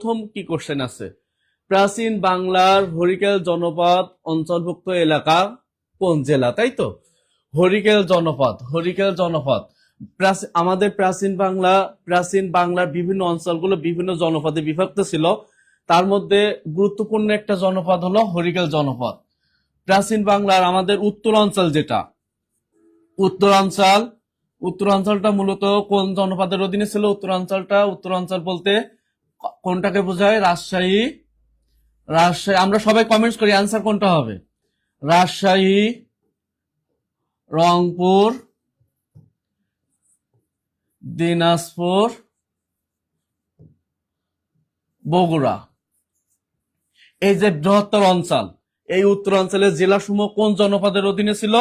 প্রথম কি কোশ্চেন আছে, প্রাচীন বাংলার হরিকেল জনপদ অঞ্চলভুক্ত এলাকা কোন জেলা, তাই তো? হরিকেল জনপদ আমাদের প্রাচীন বাংলার বিভিন্ন অঞ্চলগুলো বিভিন্ন জনপদে বিভক্ত ছিল। তার মধ্যে গুরুত্বপূর্ণ একটা জনপদ হলো হরিকেল জনপদ। প্রাচীন বাংলার আমাদের উত্তরাঞ্চল যেটা, উত্তরাঞ্চলটা মূলত কোন জনপদের অধীনে ছিল? উত্তরাঞ্চল বলতে কোনটাকে বোঝায়? রাজশাহী। আমরা সবাই কমেন্টস করি, অ্যান্সার কোনটা হবে? রাজশাহী, রংপুর, দিনাজপুর, বগুড়া। এই যে বৃহত্তর অঞ্চল, এই উত্তরাঞ্চলের জেলাসমূহ কোন জনপদের অধীনে ছিল?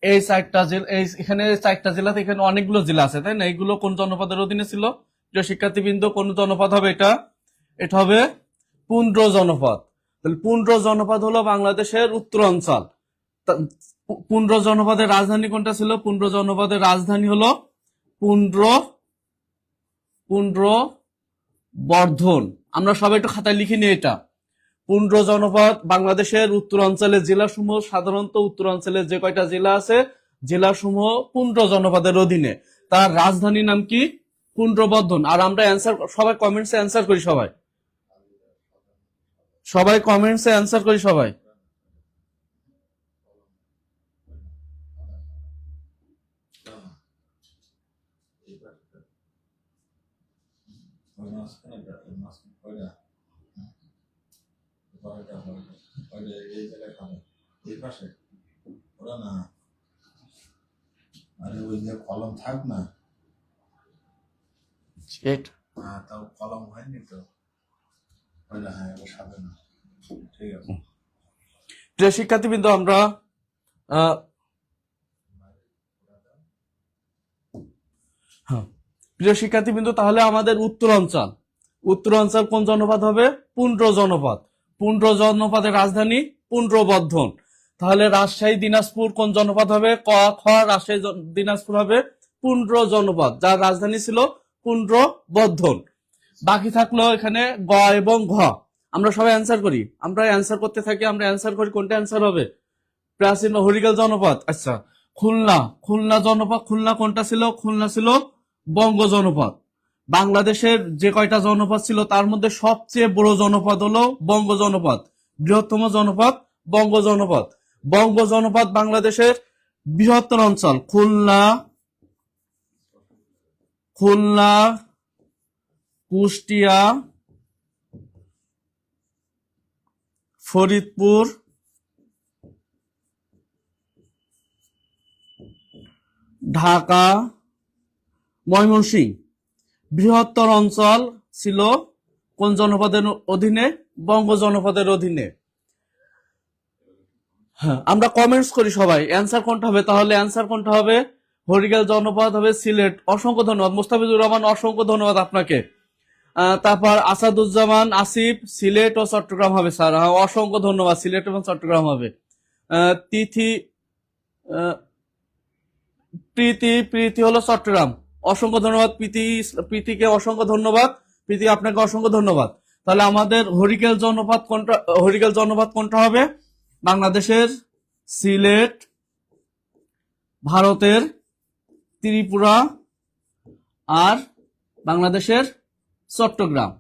এই চারটা জেলা, এখানে চারটা জেলাতে এখানে অনেকগুলো জেলা আছে, তাই না? এইগুলো কোন জনপদের অধীনে ছিল? প্রিয় শিক্ষার্থীবৃন্দ, কোন জনপদ হবে এটা? এটা হবে পুন্ড্র জনপদ। তাহলে পুন্ড্র জনপদ হলো বাংলাদেশের উত্তরাঞ্চল। পুন্ড্র জনপদের রাজধানী কোনটা ছিল? পুন্ড্র জনপদের রাজধানী হলো পুন্ড্র বর্ধন। আমরা সবাই একটু খাতায় লিখে নিই এটা। পুন্ড্র জনপদ বাংলাদেশের উত্তরাঞ্চলের জেলাসমূহ, সাধারণত উত্তরাঞ্চলের যে কয়টা জেলা আছে জেলাসমূহ পুন্ড্র জনপদের অধীনে। তার রাজধানীর নাম কি? পুন্ড্রবর্ধন। আর আমরা সবাই কমেন্টসে অ্যান্সার করি, সবাই কমেন্টসে অ্যান্সার করি সবাই। আরে ওই যে কলম থাক না, তাও কলম হয়নি তো। হ্যাঁ, সাথে না, ঠিক আছে। প্রিয় শিক্ষার্থীবৃন্দ, আমরা তাহলে আমাদের উত্তরাঞ্চল কোন জনপদ হবে? পুন্ড্র জনপদ। পুন্ড্র জনপদের রাজধানী পুন্ড্রবর্ধন। তাহলে রাজশাহী দিনাজপুর কোন জনপদ হবে? রাজশাহী দিনাজপুর হবে পুন্ড্র জনপদ, যার রাজধানী ছিল পুন্ড্রবর্ধন। বাকি থাকলো এখানে গ এবং ঘ। আমরা সবাই অ্যান্সার করি, আমরা অ্যান্সার করতে থাকি। আমরা অ্যান্সার করি, কোনটা অ্যান্সার হবে? প্রাচীন হরিকেল জনপদ। আচ্ছা, খুলনা জনপদ। খুলনা কোনটা ছিল? খুলনা ছিল বঙ্গ জনপদ। বাংলাদেশের যে কয়টা জনপদ ছিল তার মধ্যে সবচেয়ে বড় জনপদ হলো বঙ্গ জনপদ। বৃহত্তম জনপদ বঙ্গ জনপদ। বঙ্গ জনপদ বাংলাদেশের বৃহত্তর অঞ্চল। খুলনা, কুষ্টিয়া, ফরিদপুর, ঢাকা, ময়মনসিংহ। বৃহত্তর অঞ্চল ছিল কোন জনপদের অধীনে? বঙ্গ জনপদের অধীনে। হ্যাঁ, আমরা কমেন্টস করি সবাই, অ্যান্সার কোনটা হবে? তাহলে অ্যান্সার কোনটা হবে? হরিকেল জনপদ হবে সিলেট। অসংখ্য ধন্যবাদ মুস্তাফিজুর রহমান, অসংখ্য ধন্যবাদ আপনাকে। তারপর আসাদুজ্জামান আসিফ, সিলেট ও চট্টগ্রাম হবে স্যার। অসংখ্য ধন্যবাদ, সিলেট এবং চট্টগ্রাম হবে। প্রীতি হলো চট্টগ্রাম। অসংখ্য ধন্যবাদ প্রীতিকে, অসংখ্য ধন্যবাদ প্রীতি, আপনাকে অসংখ্য ধন্যবাদ। তাহলে আমাদের হরিকেল জনপদ কোনটা হবে? বাংলাদেশের সিলেট, ভারতের ত্রিপুরা, আর বাংলাদেশের চট্টগ্রাম।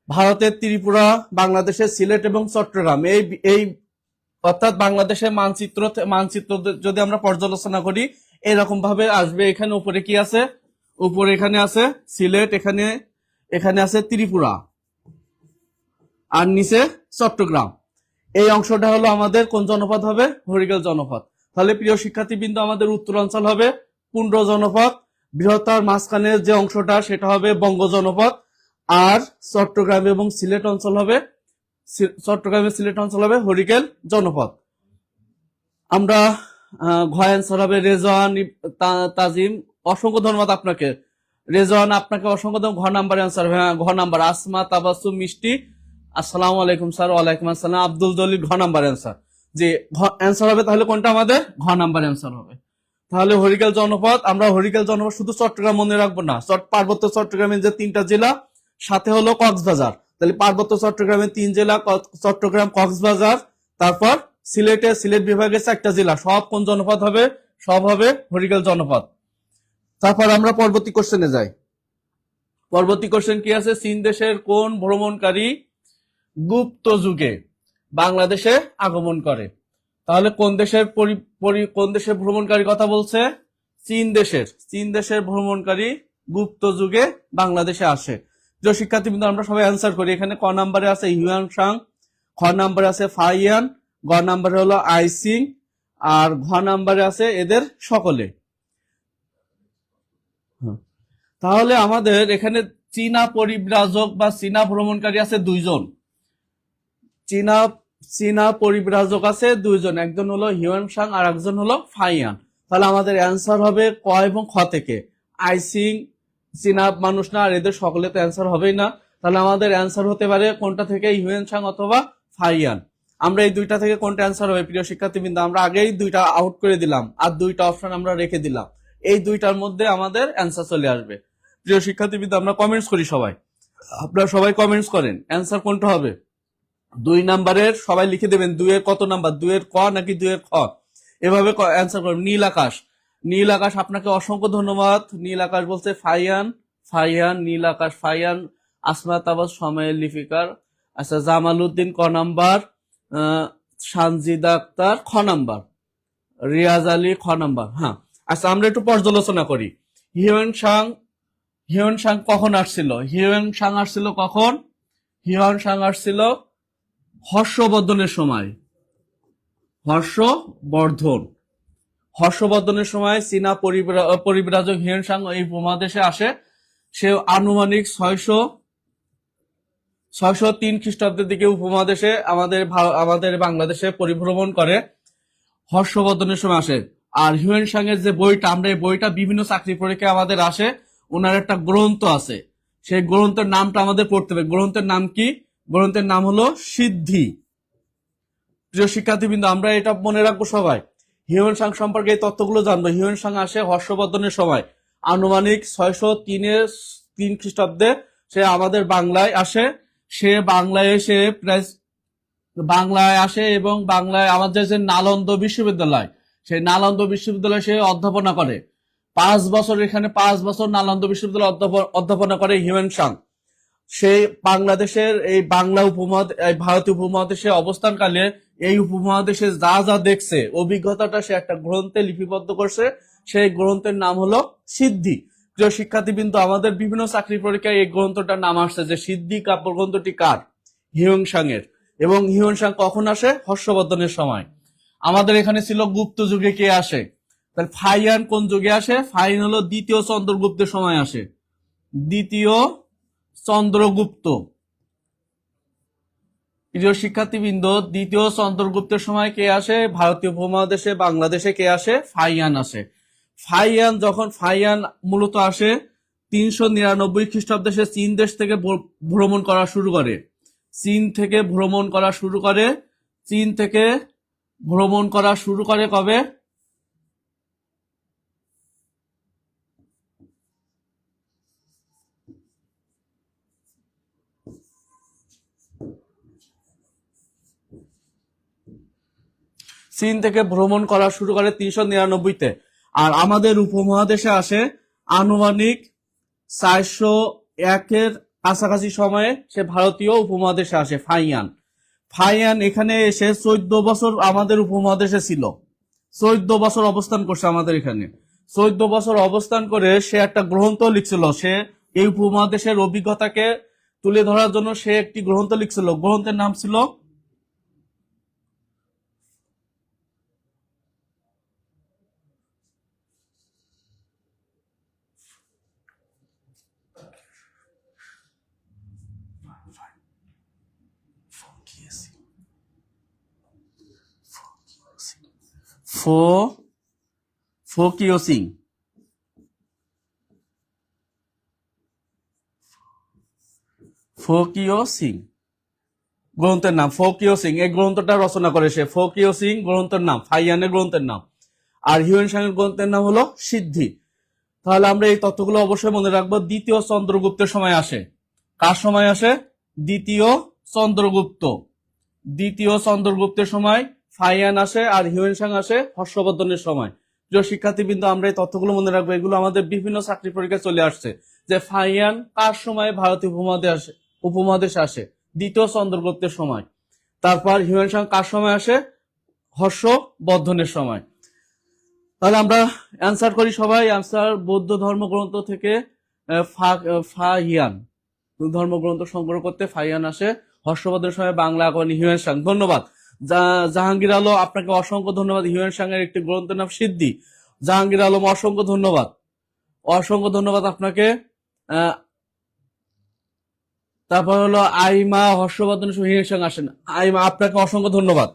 ভারতের ত্রিপুরা, বাংলাদেশের সিলেট এবং চট্টগ্রাম। এই অর্থাৎ বাংলাদেশের মানচিত্র যদি আমরা পর্যালোচনা করি এরকম ভাবে আসবে। এখানে উপরে কি আছে? উপরে এখানে আছে সিলেট, এখানে আছে ত্রিপুরা, আর নিচে চট্টগ্রাম। এই অংশটা হলো আমাদের কোন জনপদ হবে? হরিকেল জনপদ। তাহলে প্রিয় শিক্ষার্থীবৃন্দ, আমাদের উত্তরাঞ্চল হবে পুন্ড্র জনপদ, বৃহত্তর মাঝখানের যে অংশটা সেটা হবে বঙ্গ জনপদ, আর চট্টগ্রাম এবং সিলেট অঞ্চল হবে হরিকেল জনপদ। আমরা ঘ অ্যান্সার হবে রেজওয়ান তাজিম। অসংখ্য ধন্যবাদ আপনাকে রেজওয়ান, আপনাকে অসংখ্য ধন্যবাদ। ঘ নাম্বার অ্যান্সার। হ্যাঁ, ঘ নাম্বার। আসমা তাবাসসুম মিষ্টি, আসসালামু আলাইকুম স্যার। ওয়ালাইকুম আসসালাম। আব্দুল জলিল, ঘ নাম্বার অ্যান্সার। যে ঘ অ্যান্সার হবে, তাহলে কোনটা আমাদের? ঘ নাম্বার অ্যান্সার হবে। তাহলে হরিকেল জনপদ, আমরা হরিকেল জনপদ শুধু চট্টগ্রাম মনে রাখবো না, পার্বত্য চট্টগ্রামের যে 3টা জেলা, সাথে হলো কক্সবাজার। তাহলে পার্বত্য চট্টগ্রামের 3 জেলা, চট্টগ্রাম, কক্সবাজার, তারপর সিলেট বিভাগের 4টা জেলা, সব কোন জনপদ হবে? সব হবে হরিকেল জনপদ। তারপর আমরা পরবর্তী কোশ্চেনে যাই। পরবর্তী কোশ্চেন কি আছে? চীন দেশের কোন ভ্রমণকারী গুপ্ত যুগে বাংলাদেশে আগমন করে? তাহলে কোন দেশের ভ্রমণকারী কথা বলছে? চীন দেশের ভ্রমণকারী গুপ্ত যুগে বাংলাদেশে আসে। প্রিয় শিক্ষার্থীবৃন্দ, আমরা সবাই অ্যান্সার করি। এখানে ক নাম্বারে আছে হিউয়ান সাং, খ নাম্বারে আছে ফাইয়ান, গ নাম্বারে হলো আইসিং, আর ঘ নাম্বারে আছে এদের সকলে। তাহলে আমাদের এখানে চীনা পরিব্রাজক বা চীনা ভ্রমণকারী আছে 2 জন। চীনা পরিব্রাজক আছে 2 জন, একজন হলো হিউয়ান সাং আর একজন হলো ফাইয়ান। তাহলে আমাদের অ্যান্সার হবে ক এবং খ থেকে। আইসিং চীনা মানুষ না, আর এদের সকলে তো অ্যান্সার হবেই না। তাহলে আমাদের অ্যান্সার হতে পারে কোনটা থেকে? হিউয়ান সাং অথবা ফাইয়ান। আমরা এই 2টা থেকে কোনটা অ্যান্সার হবে? প্রিয় শিক্ষার্থীবৃন্দ, আমরা আগেই 2টা আউট করে দিলাম, আর 2টা অপশন আমরা রেখে দিলাম। এই 2টার মধ্যে আমাদের অ্যান্সার চলে আসবে। প্রিয় শিক্ষার্থীবৃন্দ, আমরা কমেন্টস করি সবাই, আপনারা সবাই কমেন্টস করেন অ্যান্সার কোনটা হবে। 2 নাম্বারের সবাই লিখে দেবেন 2 এর কত নাম্বার, 2 এর ক নাকি 2 এর খ, এভাবে অ্যান্সার করবেন। নীল আকাশ, আপনাকে অসংখ্য ধন্যবাদ। নীল আকাশ বলছে ফাইয়ান, নীল আকাশ ফাইয়ান। আসমা তাবাস সময়ের লিপিকার। আচ্ছা, জামাল উদ্দিন ক নাম্বার, সানজিদা আক্তার খ নাম্বার, রিয়াজ আলী খ নাম্বার। হ্যাঁ, আচ্ছা, আমরা একটু পর্যালোচনা করি। হিউয়েন সাং কখন আসছিল? হিউয়েন সাং আসছিল কখন? হিউয়েন সাং আসছিল হর্ষবর্ধনের সময়। হর্ষবর্ধনের সময় চীনা পরিব্রাজক হিউয়েন সাং এই উপমহাদেশে আসে। সে আনুমানিক 603 খ্রিস্টাব্দের দিকে উপমহাদেশে আমাদের বাংলাদেশে পরিভ্রমণ করে। হর্ষবর্ধনের সময় আসে। আর হিউয়েন সাং এর যে বইটা, আমরা এই বইটা বিভিন্ন চাকরি পরীক্ষায় আমাদের আসে। ওনার একটা গ্রন্থ আছে, সেই গ্রন্থের নামটা আমাদের পড়তে হবে। গ্রন্থের নাম কি? গ্রন্থের নাম হলো সিদ্ধি। প্রিয় শিক্ষার্থীবৃন্দ, আমরা এটা মনে রাখবো সবাই। হিউয়েন সাং সম্পর্কে এই তথ্যগুলো জানবো। হিউয়েন সাং আসে হর্ষবর্ধনের সময়, আনুমানিক 603 খ্রিস্টাব্দে সে আমাদের বাংলায় আসে। সে বাংলায় এসে এবং বাংলায় আমাদের যে নালন্দ বিশ্ববিদ্যালয়, সেই নালন্দ বিশ্ববিদ্যালয়ে সে অধ্যাপনা করে 5 বছর। এখানে 5 বছর নালন্দ বিশ্ববিদ্যালয়ে অধ্যাপনা করে হিউয়েন সাং। সেই বাংলাদেশের এই ভারতীয় উপমহাদেশে অবস্থানকালে এই উপমহাদেশে যা যা দেখছে, অভিজ্ঞতাটা সে একটা গ্রন্থে লিপিবদ্ধ করছে। সেই গ্রন্থের নাম হলো সিদ্ধি। প্রিয় শিক্ষার্থীবৃন্দ, আমাদের বিভিন্ন চাকরি পরীক্ষায় এই গ্রন্থটার নাম আসছে যে সিদ্ধি কাব্যগ্রন্থটি কার? হিউয়েন সাং এর। এবং হিউয়েন সাং কখন আসে? হর্ষবর্ধনের সময়। আমাদের এখানে ছিল গুপ্ত যুগে কে আসে? তাহলে ফাইয়ান কোন যুগে আসে? ফাইয়ান হলো 2য় চন্দ্রগুপ্তের সময় আসে। 2য় চন্দ্রগুপ্ত। প্রিয় শিক্ষার্থীবৃন্দ, 2য় চন্দ্রগুপ্তের সময় কে আসে? ভারতীয় উপমহাদেশে বাংলাদেশে কে আসে? ফাইয়ান আসে। ফাইয়ান মূলত আসে 399 খ্রিস্টাব্দে। সে চীন দেশ থেকে ভ্রমণ করা শুরু করে। চীন থেকে ভ্রমণ করা শুরু করে কবে? চীন থেকে ভ্রমণ করা শুরু করে 399-তে। আর আমাদের উপমহাদেশে আসে আনুমানিক 401-এর কাছাকাছি সময়ে সে ভারতীয় উপমহাদেশে আসে। ফাইয়ান এখানে এসে 14 বছর আমাদের উপমহাদেশে ছিল। 14 বছর অবস্থান করছে আমাদের এখানে। 14 বছর অবস্থান করে সে একটা গ্রন্থ লিখছিল। সে এই উপমহাদেশের অভিজ্ঞতাকে তুলে ধরার জন্য সে একটি গ্রন্থ লিখছিল। গ্রন্থের নাম ছিল ফোকিও সিং। গ্রন্থের নাম ফোকিও সিং। এই গ্রন্থটা রচনা করে সে। ফোকিও সিং গ্রন্থের নাম, ফাইয়ানের গ্রন্থের নাম। আর হিউয়েন সাং এর গ্রন্থের নাম হলো সিদ্ধি। তাহলে আমরা এই তথ্যগুলো অবশ্যই মনে রাখবো। দ্বিতীয় চন্দ্রগুপ্তের সময় আসে, কার সময় আসে? দ্বিতীয় চন্দ্রগুপ্ত। দ্বিতীয় চন্দ্রগুপ্তের সময় ফাইয়ান আসে, আর হিউয়েন সাং আসে হর্ষবর্ধনের সময়। প্রিয় শিক্ষার্থীবৃন্দ, আমরা এই তথ্যগুলো মনে রাখবো। এগুলো আমাদের বিভিন্ন চাকরি পরীক্ষায় চলে আসছে যে ফাইয়ান কার সময় ভারতীয় উপমহাদেশে আসে? দ্বিতীয় চন্দ্রগুপ্তের সময়। তারপর হিউয়েন সাং কার সময় আসে? হর্ষবর্ধনের সময়। তাহলে আমরা অ্যান্সার করি সবাই। অ্যান্সার বৌদ্ধ ধর্মগ্রন্থ থেকে ফাহিয়ান, ধর্মগ্রন্থ সংগ্রহ করতে ফাহিয়ান আসে হর্ষবর্ধনের সময়, বাংলা আকবরী হিউয়েন সাং। ধন্যবাদ জাহাঙ্গীর আলম, আপনাকে অসংখ্য ধন্যবাদ। হিউয়েন সাং এর একটি গ্রন্থের নাম সিদ্ধি। জাহাঙ্গীর আলম, অসংখ্য ধন্যবাদ, অসংখ্য ধন্যবাদ আপনাকে। তারপর হলো আইমা, হর্ষবর্ধনের সময় হিউয়েন সাং আসেন। আইমা, আপনাকে অসংখ্য ধন্যবাদ।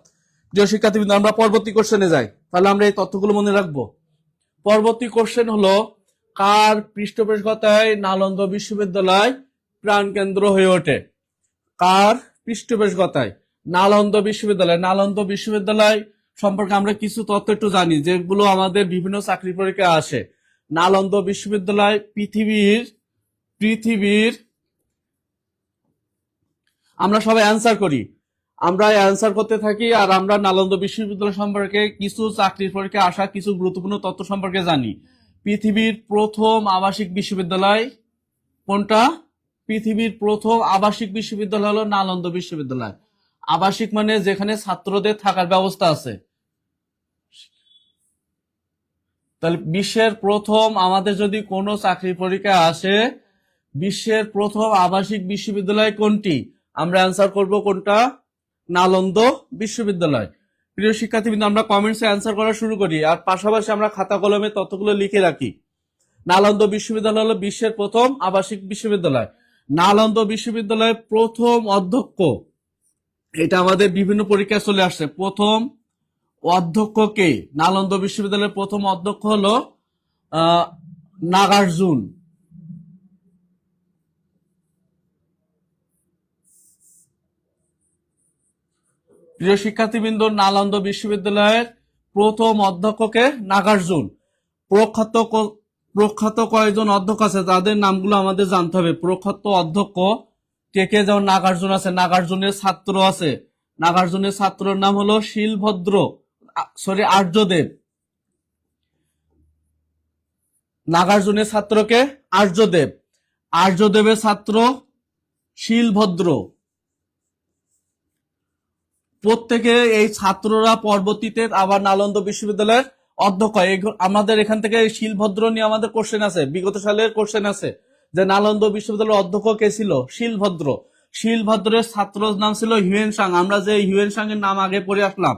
প্রিয় শিক্ষার্থীবৃন্দ, আমরা পরবর্তী কোশ্চেনে যাই। তাহলে আমরা এই তথ্যগুলো মনে রাখবো। পরবর্তী কোশ্চেন হলো, কার পৃষ্ঠপোষকতায় নালন্দা বিশ্ববিদ্যালয় প্রাণকেন্দ্র হয়ে ওঠে? কার পৃষ্ঠপোষকতায় নালন্দা বিশ্ববিদ্যালয়? নালন্দা বিশ্ববিদ্যালয় সম্পর্কে আমরা কিছু তথ্য একটু জানি, যেগুলো আমাদের বিভিন্ন চাকরি পরীক্ষায় আসে। নালন্দা বিশ্ববিদ্যালয় পৃথিবীর আমরা সবাই অ্যান্সার করি, আমরা অ্যান্সার করতে থাকি, আর আমরা নালন্দা বিশ্ববিদ্যালয় সম্পর্কে কিছু চাকরির পরীক্ষায় আসা কিছু গুরুত্বপূর্ণ তথ্য সম্পর্কে জানি। পৃথিবীর প্রথম আবাসিক বিশ্ববিদ্যালয় কোনটা? পৃথিবীর প্রথম আবাসিক বিশ্ববিদ্যালয় হলো নালন্দা বিশ্ববিদ্যালয়। আবাসিক মানে যেখানে ছাত্রদের থাকার ব্যবস্থা আছে। তাহলে বিশ্বের প্রথম, আমাদের যদি কোনো চাকরি পরীক্ষা আসে বিশ্বের প্রথম আবাসিক বিশ্ববিদ্যালয় কোনটি, আমরা অ্যান্সার করব কোনটা? নালন্দা বিশ্ববিদ্যালয়। প্রিয় শিক্ষার্থীবৃন্দ, আমরা কমেন্টসে অ্যান্সার করা শুরু করি, আর পাশাপাশি আমরা খাতা কলমে তথ্যগুলো লিখে রাখি। নালন্দা বিশ্ববিদ্যালয় হলো বিশ্বের প্রথম আবাসিক বিশ্ববিদ্যালয়। নালন্দা বিশ্ববিদ্যালয়ের প্রথম অধ্যক্ষ, এটা আমাদের বিভিন্ন পরীক্ষায় চলে আসছে। প্রথম অধ্যক্ষ কে? নালন্দা বিশ্ববিদ্যালয়ের প্রথম অধ্যক্ষ হলো নাগার্জুন। প্রিয় শিক্ষার্থীবৃন্দ, নালন্দা বিশ্ববিদ্যালয়ের প্রথম অধ্যক্ষকে নাগার্জুন। প্রখ্যাত কয়েকজন অধ্যক্ষ আছে, তাদের নামগুলো আমাদের জানতে হবে। প্রখ্যাত অধ্যক্ষ কে কে? যেমন নাগার্জুন আছে, নাগার্জুনের ছাত্র আছে। নাগার্জুনের ছাত্রের নাম হলো আর্যদেব। নাগার্জুনের ছাত্রকে আর্যদেব। আর্যদেবের ছাত্র শিলভদ্র। প্রত্যেকে এই ছাত্ররা পরবর্তীতে আবার নালন্দা বিশ্ববিদ্যালয়ের অধ্যক্ষ। আমাদের এখান থেকে শিলভদ্র নিয়ে আমাদের কোশ্চেন আছে, বিগত সালের কোশ্চেন আছে যে নালন্দা বিশ্ববিদ্যালয়ের অধ্যক্ষ কে ছিল? শিলভদ্র। শিলভদ্রের ছাত্রের নাম ছিল হিউয়েন সাং। আমরা যে হিউয়েন সাং এর নাম আগে পড়ে আসলাম,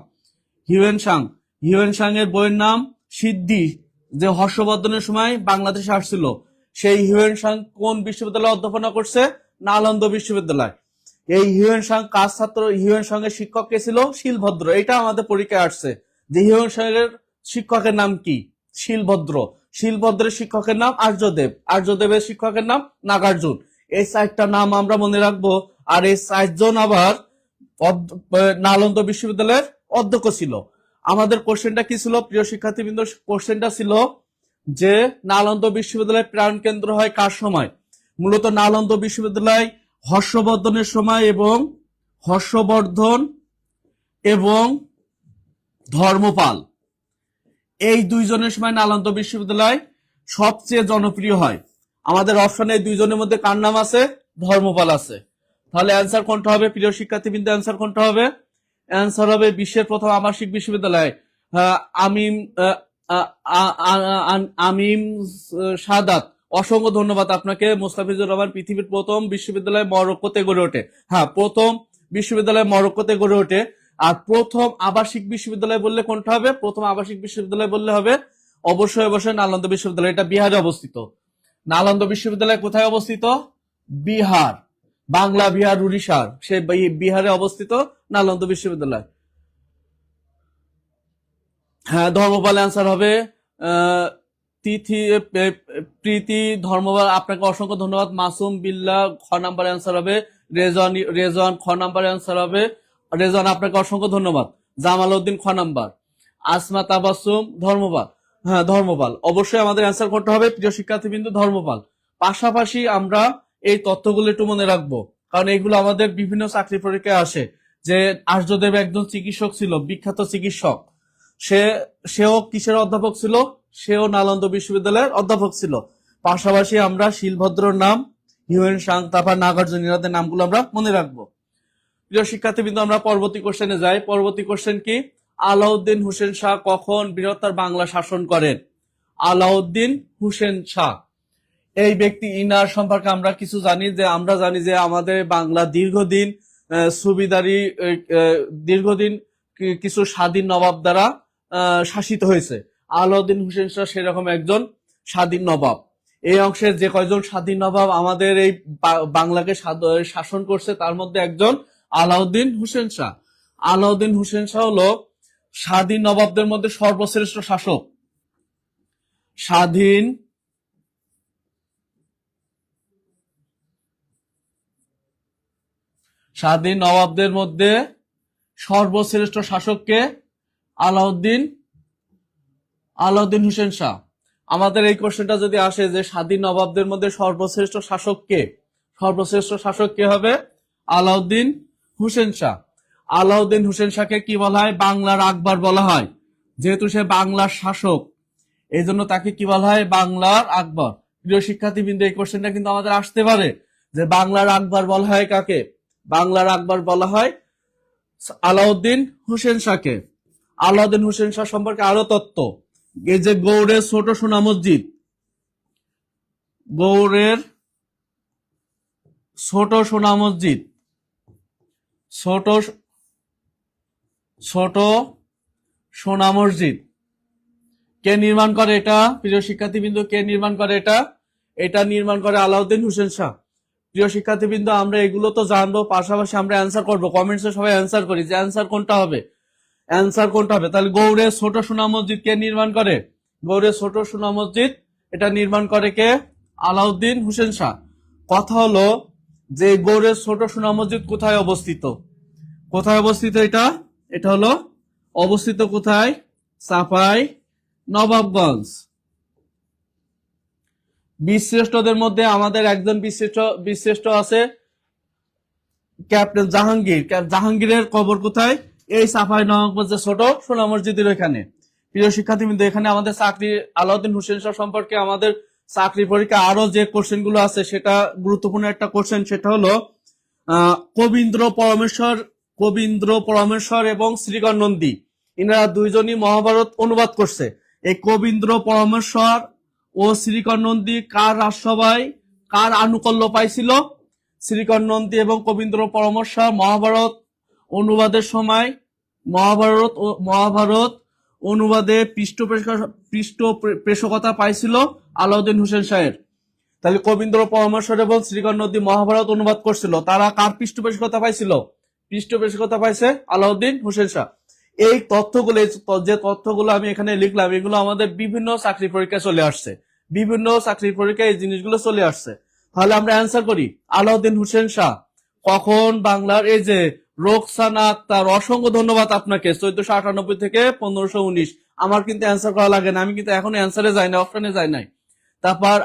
হিউয়েন সাং। হিউয়েন সাং এর বইয়ের নাম সিদ্ধি, যে হর্ষবর্ধনের সময় বাংলাদেশে আসছিল। সেই হিউয়েন সাং কোন বিশ্ববিদ্যালয়ে অধ্যাপনা করছে? নালন্দা বিশ্ববিদ্যালয়। এই হিউয়েন সাং কার ছাত্র? হিউয়েন সাং এর শিক্ষক কে ছিল? শিলভদ্র। এটা আমাদের পরীক্ষায় আসছে যে হিউয়েন সাং এর শিক্ষকের নাম কি? শিলভদ্র। শিলভদ্রের শিক্ষকের নাম আর্যদেব। আর্যদেবের শিক্ষকের নাম নাগার্জুন। এই চারটা নাম আমরা মনে রাখবো। আর এই চারজন আবার নালন্দা বিশ্ববিদ্যালয়ের অধ্যক্ষ ছিল। আমাদের কোশ্চেনটা কি ছিল প্রিয় শিক্ষার্থীবৃন্দ? কোশ্চেনটা ছিল যে নালন্দা বিশ্ববিদ্যালয়ের প্রাণ কেন্দ্র হয় কার সময়? মূলত নালন্দা বিশ্ববিদ্যালয় হর্ষবর্ধনের সময়, এবং ধর্মপাল, এই দুইজনের সময় নালন্দা বিশ্ববিদ্যালয় সবচেয়ে জনপ্রিয় হয়। আমাদের অপশনে এই দুইজনের মধ্যে কার নাম আছে? ধর্মপাল আছে। তাহলে অ্যান্সার কোনটা হবে প্রিয় শিক্ষার্থীবৃন্দ? অ্যান্সার কোনটা হবে? অ্যান্সার হবে বিশ্বের প্রথম আবাসিক বিশ্ববিদ্যালয় আমিম সাদাত। অসংখ্য ধন্যবাদ আপনাকে মোস্তাফিজুর রহমান। পৃথিবীর প্রথম বিশ্ববিদ্যালয় মরক্কোতে গড়ে ওঠে। হ্যাঁ, প্রথম বিশ্ববিদ্যালয় মরক্কোতে গড়ে ওঠে। আর প্রথম আবাসিক বিশ্ববিদ্যালয় বললে কোনটা হবে? প্রথম আবাসিক বিশ্ববিদ্যালয় বললে হবে অবশ্যই নালন্দা বিশ্ববিদ্যালয়। এটা বিহারে অবস্থিত। নালন্দা বিশ্ববিদ্যালয় কোথায় অবস্থিত? বিহার, বাংলা বিহার, উড়িষ্যার সে বিহারে অবস্থিত নালন্দা বিশ্ববিদ্যালয়। হ্যাঁ, ধর্মপাল অ্যান্সার হবে। প্রীতি ধর্মপাল, আপনাকে অসংখ্য ধন্যবাদ। মাসুম বিল্লাহ খ নাম্বার অ্যান্সার হবে। রেজন খ নাম্বার অ্যান্সার হবে। রেজন, আপনাকে অসংখ্য ধন্যবাদ। জামাল উদ্দিন খ নাম্বার। আসমা তাবাসসুম ধর্মপাল। হ্যাঁ, ধর্মপাল। অবশ্যই আমাদের অ্যান্সার করতে হবে প্রিয় শিক্ষার্থীবৃন্দ, ধর্মপাল। পাশাপাশি আমরা এই তথ্যগুলো একটু মনে রাখবো, কারণ এগুলো আমাদের বিভিন্ন চাকরি পরীক্ষায় আসে। যে আর্যদেব একজন চিকিৎসক ছিল, বিখ্যাত চিকিৎসক। সেও কিসের অধ্যাপক ছিল? সেও নালন্দা বিশ্ববিদ্যালয়ের অধ্যাপক ছিল। পাশাপাশি আমরা শিলভদ্রর নাম, হিউয়েন সাং, তারপর নাগার্জুন, এনাদের নামগুলো আমরা মনে রাখবো। প্রিয় শিক্ষার্থীবৃন্দ, আমরা পরবর্তী কোশ্চেনে যাই। পরবর্তী কোশ্চেন কি? আলাউদ্দিন হোসেন শাহ কখন বৃহত্তর বাংলা শাসন করেন? আলাউদ্দিন হোসেন শাহ এই ব্যক্তি, ইনার সম্পর্কে আমরা কিছু জানি। যে আমরা জানি যে আমাদের বাংলা দীর্ঘদিন সুবিদারি, দীর্ঘদিন কিছু স্বাধীন নবাব দ্বারা শাসিত হয়েছে। আলাউদ্দিন হোসেন শাহ সেরকম একজন স্বাধীন নবাব। এই অংশের যে কয়জন স্বাধীন নবাব আমাদের এই বাংলাকে শাসন করছে, তার মধ্যে একজন আলাউদ্দিন হোসেন শাহ। আলাউদ্দিন হোসেন শাহ হলো স্বাধীন নবাবদের মধ্যে সর্বশ্রেষ্ঠ শাসক। স্বাধীন নবাবদের মধ্যে সর্বশ্রেষ্ঠ শাসককে? আলাউদ্দিন হোসেন শাহ। আমাদের এই কোশ্চেনটা যদি আসে যে স্বাধীন নবাবদের মধ্যে সর্বশ্রেষ্ঠ শাসক কে, সর্বশ্রেষ্ঠ শাসক কে হবে? আলাউদ্দিন হোসেন শাহ। আলাউদ্দিন হোসেন শাহকে কি বলা হয়? বাংলার আকবর বলা হয়। যেহেতু সে বাংলার শাসক, এই জন্য তাকে কি বলা হয়? বাংলার আকবর। প্রিয় শিক্ষার্থীবৃন্দ, এই কোশ্চেনটা কিন্তু আমাদের আসতে পারে যে বাংলার আকবর বলা হয় কাকে? বাংলার আকবর বলা হয় আলাউদ্দিন হোসেন শাহকে। আলাউদ্দিন হোসেন শাহ সম্পর্কে আরো তথ্য, এই যে গৌড়ের ছোট সোনা মসজিদ, গৌড়ের ছোট সোনা মসজিদ, ছোট ছোট সোনা মসজিদ কে নির্মাণ করে? এটা প্রিয় শিক্ষার্থীবৃন্দ, কে নির্মাণ করে এটা? এটা নির্মাণ করে আলাউদ্দিন হোসেন শাহ। প্রিয় শিক্ষার্থীবৃন্দ, আমরা এগুলো তো জানবো, পাশাপাশি আমরা অ্যান্সার করবো। কমেন্টসে সবাই অ্যান্সার করি যে অ্যান্সার কোনটা হবে, অ্যান্সার কোনটা হবে। তাহলে গৌড়ের ছোট সোনা মসজিদ কে নির্মাণ করে? গৌড়ের ছোট সোনা মসজিদ এটা নির্মাণ করে কে? আলাউদ্দিন হোসেন শাহ। কথা হলো যে গৌড়ের ছোট সোনা মসজিদ কোথায় অবস্থিত? কোথায় অবস্থিত এটা? এটা হলো অবস্থিত কোথায়? চাঁপাই নবাবগঞ্জ। বীরশ্রেষ্ঠদের মধ্যে আমাদের একজন বীরশ্রেষ্ঠ আছে, ক্যাপ্টেন জাহাঙ্গীর। জাহাঙ্গীরের কবর কোথায়? এই চাঁপাই নবাবগঞ্জের ছোট সোনা মসজিদের এখানে। প্রিয় শিক্ষার্থীবৃন্দ, এখানে আমাদের চাকরি, আলাউদ্দিন হোসেন শাহ সম্পর্কে আমাদের চাকরি পরীক্ষা আরো যে কোশ্চেন গুলো আছে, সেটা গুরুত্বপূর্ণ একটা কোশ্চেন। সেটা হলো কবীন্দ্র পরমেশ্বর এবং শ্রীকর নন্দী, ইনারা দুইজনই মহাভারত অনুবাদ করছে। এই কবীন্দ্র পরমেশ্বর ও শ্রীকর নন্দী কার রাজসভায় কার আনুকূল্য পাইছিল? শ্রীকর নন্দী এবং কবীন্দ্র পরমেশ্বর মহাভারত অনুবাদের সময় মহাভারত অনুবাদে পৃষ্ঠপোষকতা পাইছিল আলাউদ্দিন হোসেন শাহের। তাহলে কবীন্দ্র পরমেশ্বর এবং শ্রীকর নন্দী মহাভারত অনুবাদ করছিল, তারা কার পৃষ্ঠপোষকতা পাইছিল? পৃষ্ঠপোষকতা পাইছে আলাউদ্দিন হোসেন শাহ। এই তথ্যগুলো, যে তথ্যগুলো আমি এখানে লিখলাম, এগুলো আমাদের বিভিন্ন চাকরি পরীক্ষায় চলে আসছে। বিভিন্ন চাকরি পরীক্ষায় এই জিনিসগুলো চলে আসছে। তাহলে আমরা অ্যান্সার করি, আলাউদ্দিন হোসেন শাহ কখন বাংলার, এই যে রোকসানা আক্তার, অসংখ্য ধন্যবাদ আপনাকে। 1498 থেকে 1519। আমার কিন্তু অ্যান্সার করা লাগে না, আমি কিন্তু এখনো অ্যান্সারে যাই না, অপশনে যাই নাই। তারপর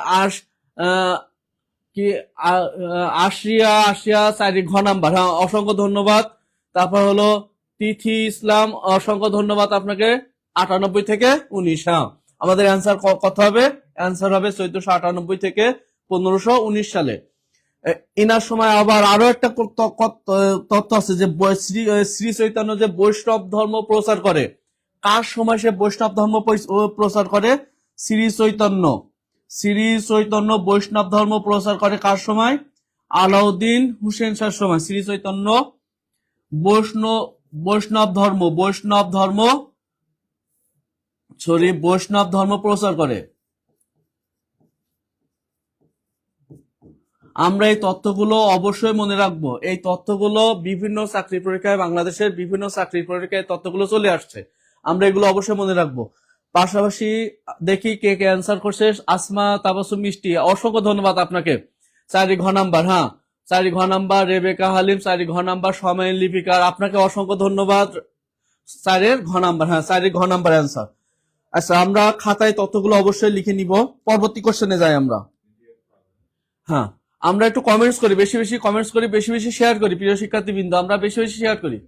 আশিয়া 4 ঘ নাম্বার, হ্যাঁ, অসংখ্য ধন্যবাদ। তারপর হলো তিথি ইসলাম, অসংখ্য ধন্যবাদ আপনাকে, 98 থেকে 19। হ্যাঁ, আমাদের অ্যান্সার কত হবে? অ্যান্সার হবে 1498 থেকে 1519 সালে। ইনার সময় আবার আরো একটা তথ্য আছে যে শ্রী চৈতন্য যে বৈষ্ণব ধর্ম প্রচার করে, কার সময় সে বৈষ্ণব ধর্ম প্রচার করে? শ্রী চৈতন্য বৈষ্ণব ধর্ম প্রচার করে কার সময়? আলাউদ্দিন হোসেন শাহর সময়। শ্রী চৈতন্য বৈষ্ণব ধর্ম প্রচার করে। আমরা এই তথ্যগুলো অবশ্যই মনে রাখবো। এই তথ্যগুলো বিভিন্ন চাকরি পরীক্ষায়, বাংলাদেশের বিভিন্ন চাকরি পরীক্ষায় তথ্যগুলো চলে আসছে, আমরা এগুলো অবশ্যই মনে রাখবো। পাশাপাশি দেখি কে কে অ্যান্সার করছে। আসমা তাবাসসুম মিষ্টি, অসংখ্য ধন্যবাদ আপনাকে, 4 ঘ নাম্বার। হ্যাঁ, 4 ঘ নাম্বার। রেবেকা হালিম 4 ঘ নাম্বার। সময় লিপিকার, আপনাকে অসংখ্য ধন্যবাদ 4-এর ঘ নাম্বার, হ্যাঁ 4-এর ঘ নাম্বার অ্যান্সার। আচ্ছা, আমরা খাতায় তথ্যগুলো অবশ্যই লিখে নিব। পরবর্তী কোশ্চেনে যাই আমরা। হ্যাঁ, আমরা একটু কমেন্টস করি, বেশি বেশি কমেন্টস করি, বেশি বেশি শেয়ার করি, প্রিয় শিক্ষার্থীবৃন্দ, আমরা বেশি বেশি শেয়ার করি।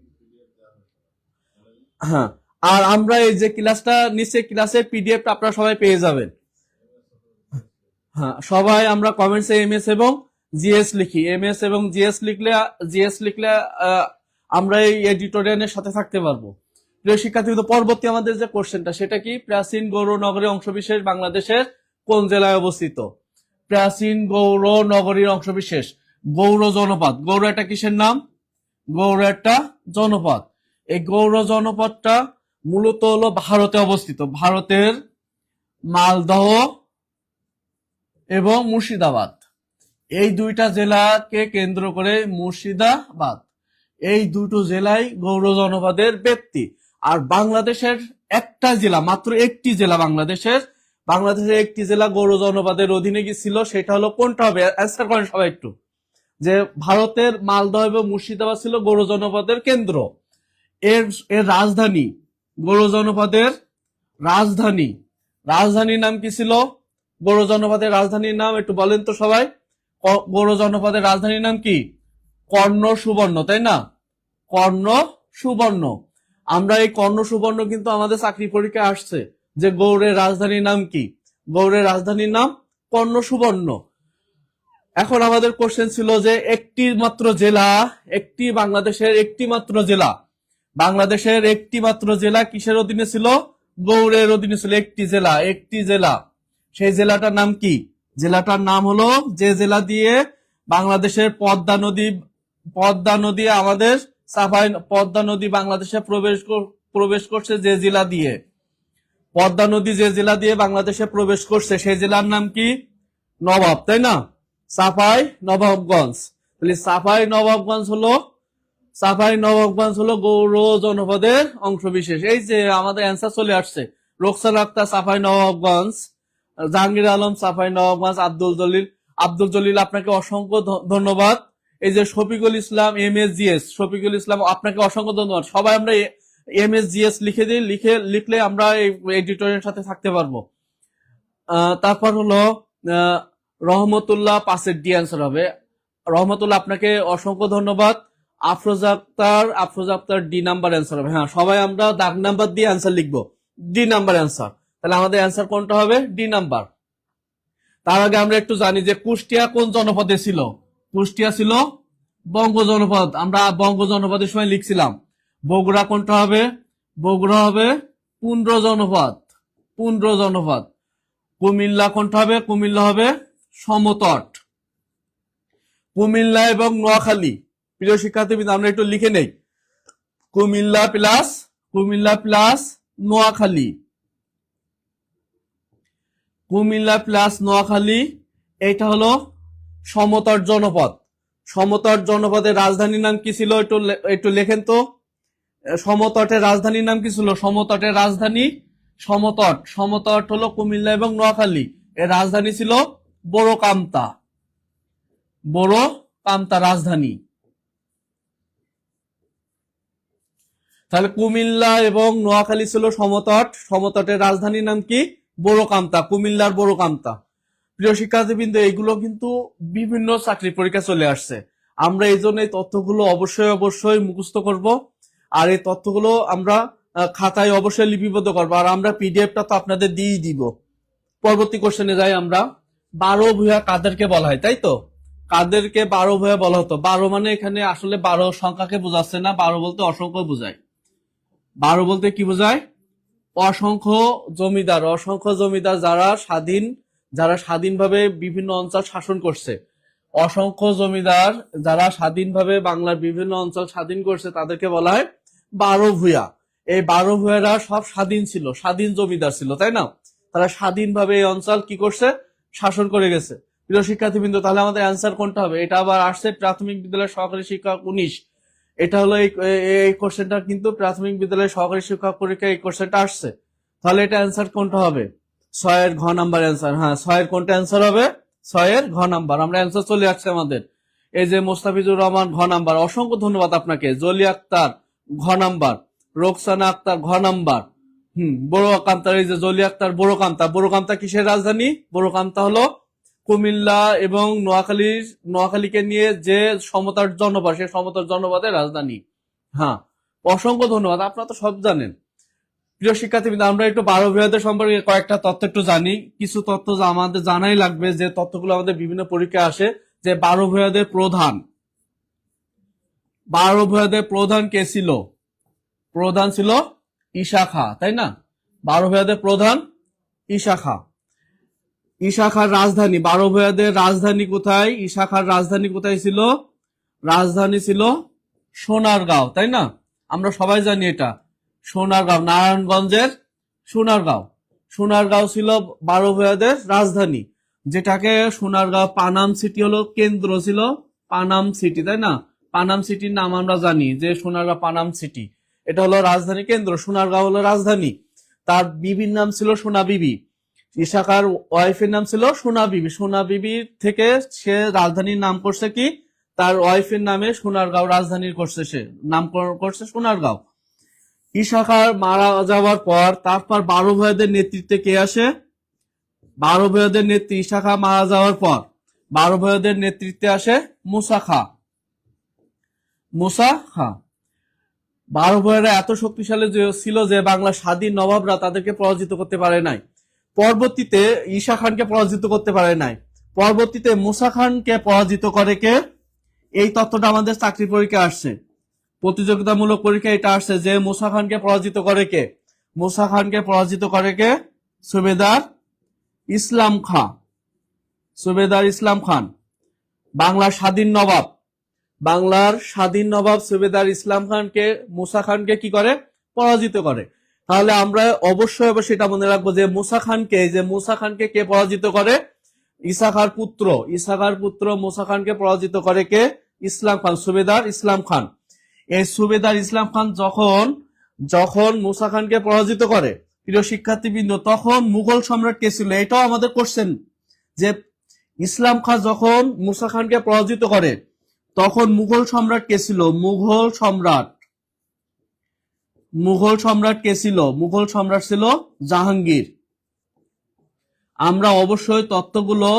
হ্যাঁ, আর আমরা এই যে ক্লাসটা নিচে, ক্লাসের পিডিএফটা আপনারা সবাই পেয়ে যাবেন। হ্যাঁ, সবাই আমরা কমেন্টসে এমএস এবং জিএস লিখি। এমএস এবং জিএস লিখলে আমরা এই এডিটোরিয়ালের সাথে থাকতে পারবো। প্রিয় শিক্ষার্থীবৃন্দ, পরবর্তী আমাদের যে কোশ্চেনটা সেটা কি, প্রাচীন গৌর নগরী অংশবিশেষ বাংলাদেশের কোন জেলায় অবস্থিত? প্রাচীন গৌর নগরীর অংশবিশেষ গৌর জনপদ। গৌর একটা কিসের নাম? গৌর একটা জনপদ। এই গৌর জনপদটা মূলত হলো ভারতে অবস্থিত, ভারতের মালদহ এবং মুর্শিদাবাদ, এই দুইটা জেলাকে কেন্দ্র করে মুর্শিদাবাদ, এই দুটো জেলায় গৌর জনপদের ব্যক্তি। আর বাংলাদেশের একটা জেলা, মাত্র একটি জেলা বাংলাদেশের একটি জেলা গৌর জনপদের অধীনে ছিল, সেটা হলো কোনটা হবে? অ্যান্সার করেন সবাই একটু। যে ভারতের মালদহ এবং মুর্শিদাবাদ ছিল গৌর জনপদের কেন্দ্র। এর এর রাজধানী, গৌর জনপদের রাজধানীর নাম কি ছিল? গৌর জনপদের রাজধানীর নাম একটু বলেন তো সবাই। গৌর জনপদের রাজধানীর নাম কি? কর্ণ সুবর্ণ, তাই না? কর্ণ সুবর্ণ। আমরা এই কর্ণ সুবর্ণ কিন্তু আমাদের চাকরি পরীক্ষায় আসছে, যে গৌড়ের রাজধানীর নাম কি? গৌড়ের রাজধানীর নাম কর্ণ সুবর্ণ। এখন আমাদের কোশ্চেন ছিল যে বাংলাদেশের একটি মাত্র জেলা কিসের অধীনে ছিল? গৌড়ের অধীনে ছিল। একটি জেলা, সেই জেলাটার নাম কি? জেলাটার নাম হলো, যে জেলা দিয়ে বাংলাদেশের পদ্মা নদী আমাদের পদ্মা নদী বাংলাদেশে প্রবেশ করছে, যে জেলা দিয়ে পদ্মা নদী যে জেলা দিয়ে বাংলাদেশে প্রবেশ করছে, সেই জেলার নাম কি? নবাব, তাই না? চাঁপাই নবাবগঞ্জ। তাহলে চাঁপাই নবাবগঞ্জ হলো গৌর জনপদের অংশবিশেষ। এই যে আমাদের অ্যান্সার চলে আসছে। রোকসানা আক্তার চাঁপাই নবাবগঞ্জ, জাহাঙ্গীর আলম চাঁপাই নবাবগঞ্জ, আব্দুল জলিল আপনাকে অসংখ্য ধন্যবাদ। এই যে শফিকুল ইসলাম MSGS, শফিকুল ইসলাম আপনাকে অসংখ্য ধন্যবাদ। সবাই আমরা MSGS লিখে দিই, লিখলে আমরা এই এডিটরের সাথে থাকতে পারবো। তারপর হলো রহমতুল্লাহ, 5-এর ডি অ্যান্সার হবে। রহমতুল্লাহ আপনাকে অসংখ্য ধন্যবাদ। Afroz Akhtar D number answer হবে। হ্যাঁ, সবাই আমরা দাগ নাম্বার দিয়ে অ্যান্সার লিখবো, ডি নাম্বার অ্যান্সার। তাহলে আমাদের অ্যান্সার কোনটা হবে? D number. তার আগে আমরা একটু জানি যে কুষ্টিয়া কোন জনপদে ছিল? কুষ্টিয়া ছিল বঙ্গ জনপদ। আমরা বঙ্গ জনপদের সময় লিখছিলাম। বগুড়া কোনটা হবে? বগুড়া হবে পুন্ড্র জনপদ। কুমিল্লা কোনটা হবে? কুমিল্লা হবে সমতট। কুমিল্লা এবং নোয়াখালী, প্রিয় শিক্ষার্থীবৃন্দ আমরা একটু লিখে নেই। কুমিল্লা প্লাস নোয়াখালী, এটা হলো সমতট জনপদ। সমতট জনপদের রাজধানীর নাম কি ছিল? একটু লেখেন তো। সমতটের রাজধানীর নাম কি ছিল? সমতটের রাজধানী সমতট হলো কুমিল্লা এবং নোয়াখালী। এর রাজধানী ছিল বড় কামতা রাজধানী। তাহলে কুমিল্লা এবং নোয়াখালী ছিল সমতটের রাজধানীর নাম কি? বড় কামতা, কুমিল্লার বড় কামতা। প্রিয় শিক্ষার্থীবৃন্দ, এগুলো কিন্তু বিভিন্ন চাকরি পরীক্ষা চলে আসছে। আমরা এই জন্য এই তথ্যগুলো অবশ্যই মুখস্থ করব, আর এই তথ্যগুলো আমরা খাতায় অবশ্যই লিপিবদ্ধ করবো, আর আমরা পিডিএফটা তো আপনাদের দিয়েই দিব। পরবর্তী কোশ্চেনে যাই আমরা। 12 ভূয়া কাদেরকে বলা হয়? তাই তো, কাদেরকে 12 ভূয়া বলা হতো? 12 মানে এখানে আসলে 12 সংখ্যাকে বোঝাচ্ছে না, 12 বলতে অসংখ্য বোঝায়। 12 বলতে কি বোঝায়? অসংখ্য জমিদার যারা স্বাধীনভাবে বিভিন্ন অঞ্চল শাসন করছে। অসংখ্য জমিদার যারা স্বাধীনভাবে বাংলার বিভিন্ন অঞ্চল স্বাধীন করছে, তাদেরকে বলা হয় 12 ভূয়া। এই 12 ভূয়ারা সব স্বাধীন জমিদার ছিল, তাই না? তারা স্বাধীনভাবে এই অঞ্চল কি করছে? শাসন করে গেছে। প্রিয় শিক্ষার্থীবৃন্দ, তাহলে আমাদের অ্যান্সার কোনটা হবে? এটা আবার আসছে প্রাথমিক বিদ্যালয় সহকারী শিক্ষক 19। এটা হলো এই কোশ্চেনটা কিন্তু প্রাথমিক বিদ্যালয় সহকারী শিক্ষক পরীক্ষায় এই কোশ্চেনটা আসছে। তাহলে এটা অ্যান্সার কোনটা হবে? 6-এর ঘ নাম্বার অ্যান্সার। হ্যাঁ, 6-এর কোনটা অ্যান্সার হবে? 6-এর ঘ নাম্বার। আমরা অ্যান্সার চলে আসছে আমাদের। এই যে মোস্তাফিজুর রহমান ঘ নাম্বার, অসংখ্য ধন্যবাদ আপনাকে। জলি আক্তার ঘ নাম্বার। রোকসানা আক্তার, ঘ নাম্বার বড় কামতার, এই যে জলি আক্তার বড় কামতা। বড় কামতা কিসের রাজধানী? বড় কামতা হলো কুমিল্লা এবং নোয়াখালীকে নিয়ে যে সমতার জনপদ, সেই সমতার জনপদের রাজধানী। হ্যাঁ, অসংখ্য ধন্যবাদ, আপনারা তো সব জানেন। প্রিয় শিক্ষার্থীবৃন্দ, আমরা একটু 12 ভূয়াদের সম্পর্কে কয়েকটা তথ্য একটু জানি। কিছু তথ্য যা আমাদের জানাই লাগবে, যে তথ্যগুলো আমাদের বিভিন্ন পরীক্ষায় আসে। যে 12 ভূয়াদের প্রধান, 12 ভূয়াদের প্রধান কে ছিল? প্রধান ছিল ঈশা খাঁ, তাই না? 12 ভূয়াদের প্রধান ঈশা খাঁ। ঈশা খাঁর রাজধানী, 12 ভূয়াদের রাজধানী কোথায়? ঈশা খাঁর রাজধানী কোথায় ছিল? রাজধানী ছিল সোনারগাঁও, তাই না? আমরা সবাই জানি এটা সোনারগাঁও, নারায়ণগঞ্জের সোনারগাঁও। সোনারগাঁও ছিল 12 ভূয়াদের রাজধানী, যেটাকে সোনারগাঁও পানাম সিটি হলো কেন্দ্র ছিল, পানাম সিটি, তাই না? পানাম সিটির নাম আমরা জানি যে সোনারগাঁও পানাম সিটি, এটা হলো রাজধানী কেন্দ্র। সোনারগাঁও হলো রাজধানী। তার বিবির নাম ছিল সোনা বিবি। ঈশা খাঁর ওয়াইফের নাম ছিল সোনা বিবি। সোনা বিবি থেকে সে রাজধানীর নাম করছে কি? তার ওয়াইফের নামে সোনারগাঁও রাজধানীর করছে, সে নামকরণ করছে সোনারগাঁও। ঈশা খাঁর মারা যাওয়ার পর তারপর 12 ভূয়াদের নেতৃত্বে কে আসে? 12 ভূয়াদের নেতৃত্বে ঈশা খাঁ মারা যাওয়ার পর 12 ভূয়াদের নেতৃত্বে আসে মুসা খাঁ। মুসা খাঁ 12 ভূয়ারা এত শক্তিশালী ছিল যে বাংলার স্বাধীন নবাবরা তাদেরকে পরাজিত করতে পারে নাই। পরবর্তীতে ঈশা খানকে পরাজিত করতে পারে নাই। পরবর্তীতে মুসা খানকে পরাজিত করে কে? এই তথ্যটা আমাদের চাকরি পরীক্ষা আসছে, প্রতিযোগিতামূলক পরীক্ষা এটা আসছে যে মুসা খানকে পরাজিত করে কে? মুসা খানকে পরাজিত করে কে? সুবেদার ইসলাম খাঁ। সুবেদার ইসলাম খান, বাংলার স্বাধীন নবাব, বাংলার স্বাধীন নবাব সুবেদার ইসলাম খানকে, মুসা খানকে কি করে? পরাজিত করে। তাহলে আমরা অবশ্যই সেটা মনে রাখবো যে মুসা খানকে কে পরাজিত করে? ঈশা খাঁর পুত্র, ঈশা খাঁর পুত্র মুসা খানকে পরাজিত করে কে? ইসলাম খান, সুবেদার ইসলাম খান। এই সুবেদার ইসলাম খান যখন মুসা খানকে পরাজিত করে, প্রিয় শিক্ষার্থীবৃন্দ, তখন মুঘল সম্রাট কে ছিল? এটাও আমাদের কোশ্চেন, যে ইসলাম খান যখন মুসা খানকে পরাজিত করে তখন মুঘল সম্রাট কে ছিল? মুঘল সম্রাট কে ছিল? মুঘল সম্রাট ছিল জাহাঙ্গীর। আমরা অবশ্যই তথ্যগুলো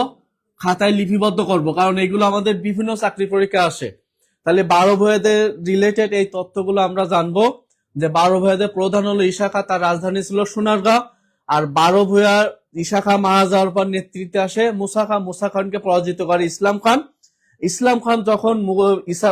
খাতায় লিপিবদ্ধ করব, কারণ এগুলো আমাদের বিভিন্ন চাকরি পরীক্ষা আসে। তাহলে 12 ভূয়াদের রিলেটেড এই তথ্যগুলো আমরা জানবো, যে 12 ভূয়াদের প্রধান হলো ঈশা খাঁ, তার রাজধানী ছিল সোনারগাঁও। আর 12 ভূয়ার ঈশা খাঁ মারা যাওয়ার পর নেতৃত্বে আসে মুসা খাঁ। মুসা খানকে পরাজিত করে ইসলাম খান। ইসলাম খান যখন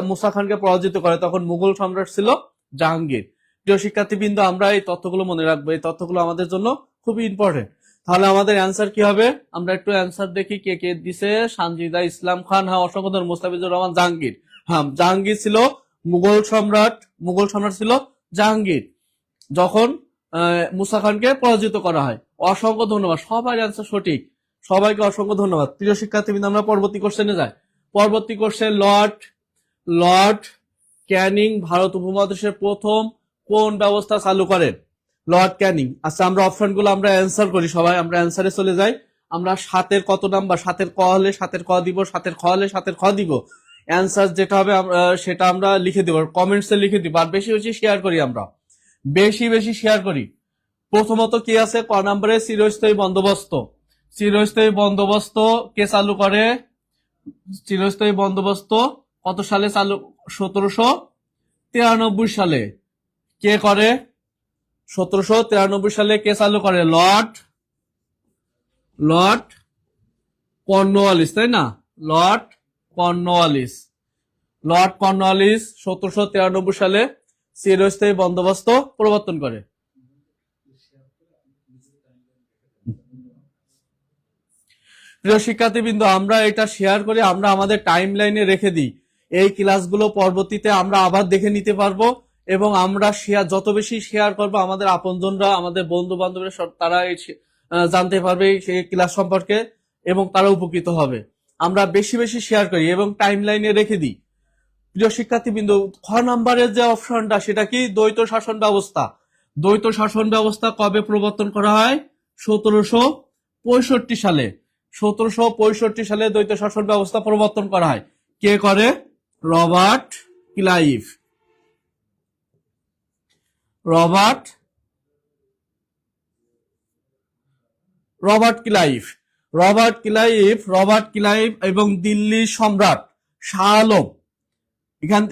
মুসা খানকে পরাজিত করে তখন মুঘল সম্রাট ছিল জাহাঙ্গীর। প্রিয় শিক্ষার্থীবৃন্দ, আমরা এই তথ্যগুলো মনে রাখবো, এই তথ্যগুলো আমাদের জন্য খুবই ইম্পর্টেন্ট। তাহলে আমাদের অ্যান্সার কি হবে? আমরা একটু অ্যান্সার দেখি কে কে দিছে। সানজিদা ইসলাম খান, হ্যাঁ অসংখ্য ধন্যবাদ। মুস্তাফিজুর রহমান, জাহাঙ্গীর, হ্যাঁ জাহাঙ্গীর ছিল মুঘল সম্রাট ছিল জাহাঙ্গীর যখন মুসা খানকে পরাজিত করা হয়। অসংখ্য ধন্যবাদ, সবার অ্যান্সার সঠিক, সবাইকে অসংখ্য ধন্যবাদ। প্রিয় শিক্ষার্থীবৃন্দ, আমরা পরবর্তী কোশ্চেনে যাই। পরবর্তী কোশ্চেন, লর্ড ক্যানিং ভারত উপমহাদেশের প্রথম কোন ব্যবস্থা চালু করেন? লর্ড ক্যানিং। আচ্ছা, আমরা অপশনগুলো আমরা অ্যান্সার করি, সবাই আমরা অ্যান্সারে চলে যাই। আমরা 7-এর কত নাম্বার? 7-এর ক হলে 7-এর ক দিব, 7-এর খ হলে 7-এর খ দিব। অ্যান্সার যেটা হবে সেটা আমরা লিখে দিব, কমেন্টসে লিখে দিব। আর বেশি বেশি শেয়ার করি, আমরা বেশি বেশি শেয়ার করি। প্রথমত কি আছে ক নম্বরে? চিরস্থায়ী বন্দোবস্ত। চিরস্থায়ী বন্দোবস্ত কে চালু করে? চিরস্থায়ী বন্দোবস্ত কত সালে চালু? 1793 সালে। কে করে? 1793 সালে কে চালু করে? লর্ড কর্নওয়ালিস, তাই না? লর্ড কর্নওয়ালিস 1793 সালে চিরস্থায়ী বন্দোবস্ত প্রবর্তন করে। প্রিয় শিক্ষার্থীবৃন্দ, আমরা এটা শেয়ার করে আমরা আমাদের টাইম লাইনে রেখে দিই। এই ক্লাসগুলো পরবর্তীতে আমরা আবার দেখে নিতে পারবো, এবং আমরা যত বেশি শেয়ার করবো আমাদের আপনজনরা, আমাদের বন্ধু বান্ধবরা তারা জানতে পারবে সেই ক্লাস সম্পর্কে এবং তারা উপকৃত হবে। আমরা বেশি বেশি শেয়ার করি এবং টাইম লাইনে রেখে দিই। প্রিয় শিক্ষার্থীবৃন্দ, খ নম্বরের যে অপশনটা সেটা কি? দ্বৈত শাসন ব্যবস্থা। দ্বৈত শাসন ব্যবস্থা কবে প্রবর্তন করা হয়? 1765 সালে। 1765 সালে দ্বৈত শাসন ব্যবস্থা প্রবর্তন করা হয়। কে করে? Robert Clive. Robert Robert Clive Robert Clive এবং দিল্লি সম্রাট শাহ আলম।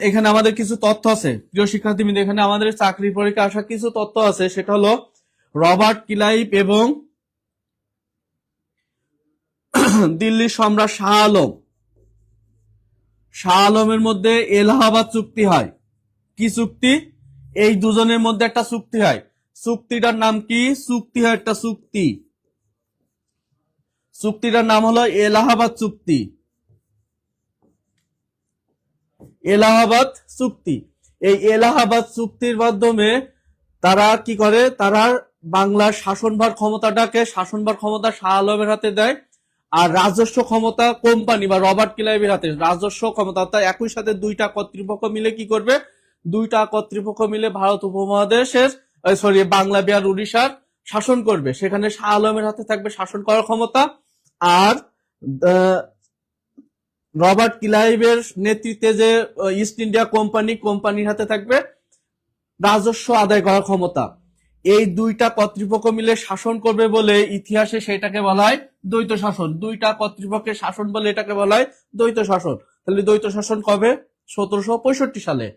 এখানে আমাদের কিছু তথ্য আছে প্রিয় শিক্ষার্থীবৃন্দ, এখানে আমাদের চাকরি পরীক্ষা আসা কিছু তথ্য আছে। সেটা হলো রবার্ট ক্লাইভ এবং দিল্লি সম্রাট শাহ আলমের মধ্যে এলাহাবাদ চুক্তি হয়। কি চুক্তি? এই দুজনের মধ্যে একটা চুক্তি হয়। চুক্তিটার নাম কি? চুক্তিটার নাম হলো এলাহাবাদ চুক্তি। এই এলাহাবাদ চুক্তির মাধ্যমে তারা কি করে? তারা বাংলার শাসনভার ক্ষমতা শাহ আলমের হাতে দেয়, আর রাজস্ব ক্ষমতা কোম্পানি বা রবার্ট ক্লাইভের হাতে। রাজস্ব ক্ষমতা অর্থাৎ একই সাথে দুইটা কর্তৃপক্ষ মিলে কি করবে? ভারত উপমহাদেশের বাংলা, বিহার, উড়িষ্যার শাসন করবে। সেখানে শাহ আলমের হাতে থাকবে শাসন করার ক্ষমতা, আর রবার্ট ক্লাইভের নেতৃত্বে যে ইস্ট ইন্ডিয়া কোম্পানির হাতে থাকবে রাজস্ব আদায় করার ক্ষমতা। এই দুইটা কর্তৃপক্ষ মিলে শাসন করবে বলে ইতিহাসে সেটাকে বলা হয় দ্বৈত শাসন। দুইটা কর্তৃপক্ষের শাসন বলে এটাকে বলা হয় দ্বৈত শাসন। তাহলে দ্বৈত শাসন কবে? 1765 সালে।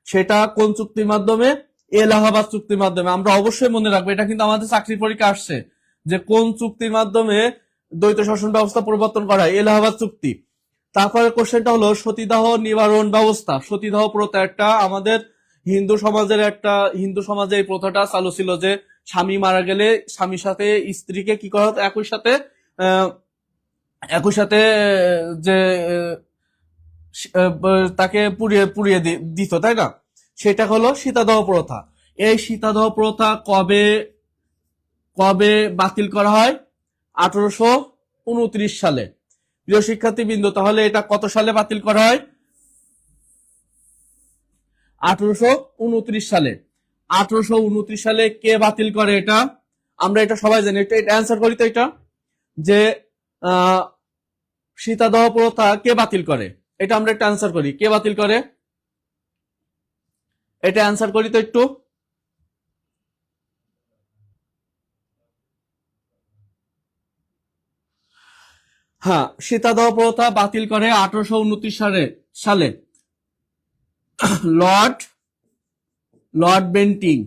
সেটা কোন চুক্তির মাধ্যমে? এলাহাবাদ চুক্তির মাধ্যমে। আমরা অবশ্যই মনে রাখবো, এটা কিন্তু আমাদের চাকরি পরীক্ষা আসছে যে কোন চুক্তির মাধ্যমে দ্বৈত শাসন ব্যবস্থা প্রবর্তন করা হয়? এলাহাবাদ চুক্তি। তারপরে কোশ্চেনটা হলো সতীদাহ নিবারণ ব্যবস্থা। সতীদাহ প্রথা একটা আমাদের হিন্দু সমাজে এই প্রথাটা চালু ছিল যে স্বামী মারা গেলে স্বামীর সাথে স্ত্রীকে কি করা হতো? একই সাথে যে তাকে পুড়িয়ে দিত, তাই না? সেটা হলো সীতাদাহ প্রথা। এই সীতাদাহ প্রথা কবে বাতিল করা হয়? 1829 সালে। প্রিয় শিক্ষার্থীবৃন্দ, তাহলে এটা কত সালে বাতিল করা হয়? 1829 সালে। 1829 সালে কে বাতিল করে এটা? আমরা এটা সবাই জানি। এটা অ্যান্সার করি তো, এটা যে সীতাদাহ প্রথা কে বাতিল করে? এটা আমরা একটা অ্যান্সার করি। কে বাতিল করে? এটা অ্যান্সার করি তো একটু। হ্যাঁ, সীতাদাহ প্রথা বাতিল করে 1829 সালে লর্ড বেন্টিং।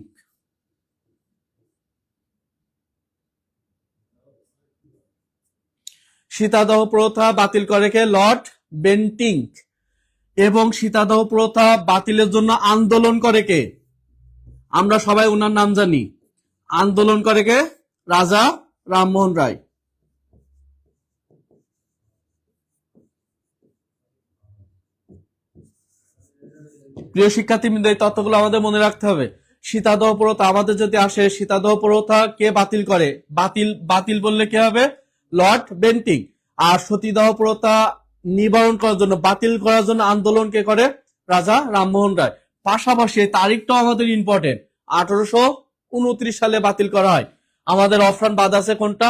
সীতাদাহ প্রথা বাতিল করে কে? Lord Bentinck. এবং সীতাদাহ প্রথা বাতিলের জন্য আন্দোলন করে কে? আমরা সবাই ওনার নাম জানি। আন্দোলন করে কে? রাজা রামমোহন রায়। প্রিয় শিক্ষার্থীবৃন্দ, এই তথ্যগুলো আমাদের মনে রাখতে হবে। সীতাদাহ প্রথা আমাদের যদি আসে, সীতাদাহ প্রথা কে বাতিল করে? বাতিল বললে কি হবে? Lord Bentinck. আর সতীদাহ প্রথা নিবারণ করার জন্য, বাতিল করার জন্য আন্দোলন কে করে? রাজা রামমোহন রায়। পাশাপাশি তারিখটাও আমাদের ইম্পর্টেন্ট। 1829 সালে বাতিল করা হয়। আমাদের অপশন বাদ আছে কোনটা?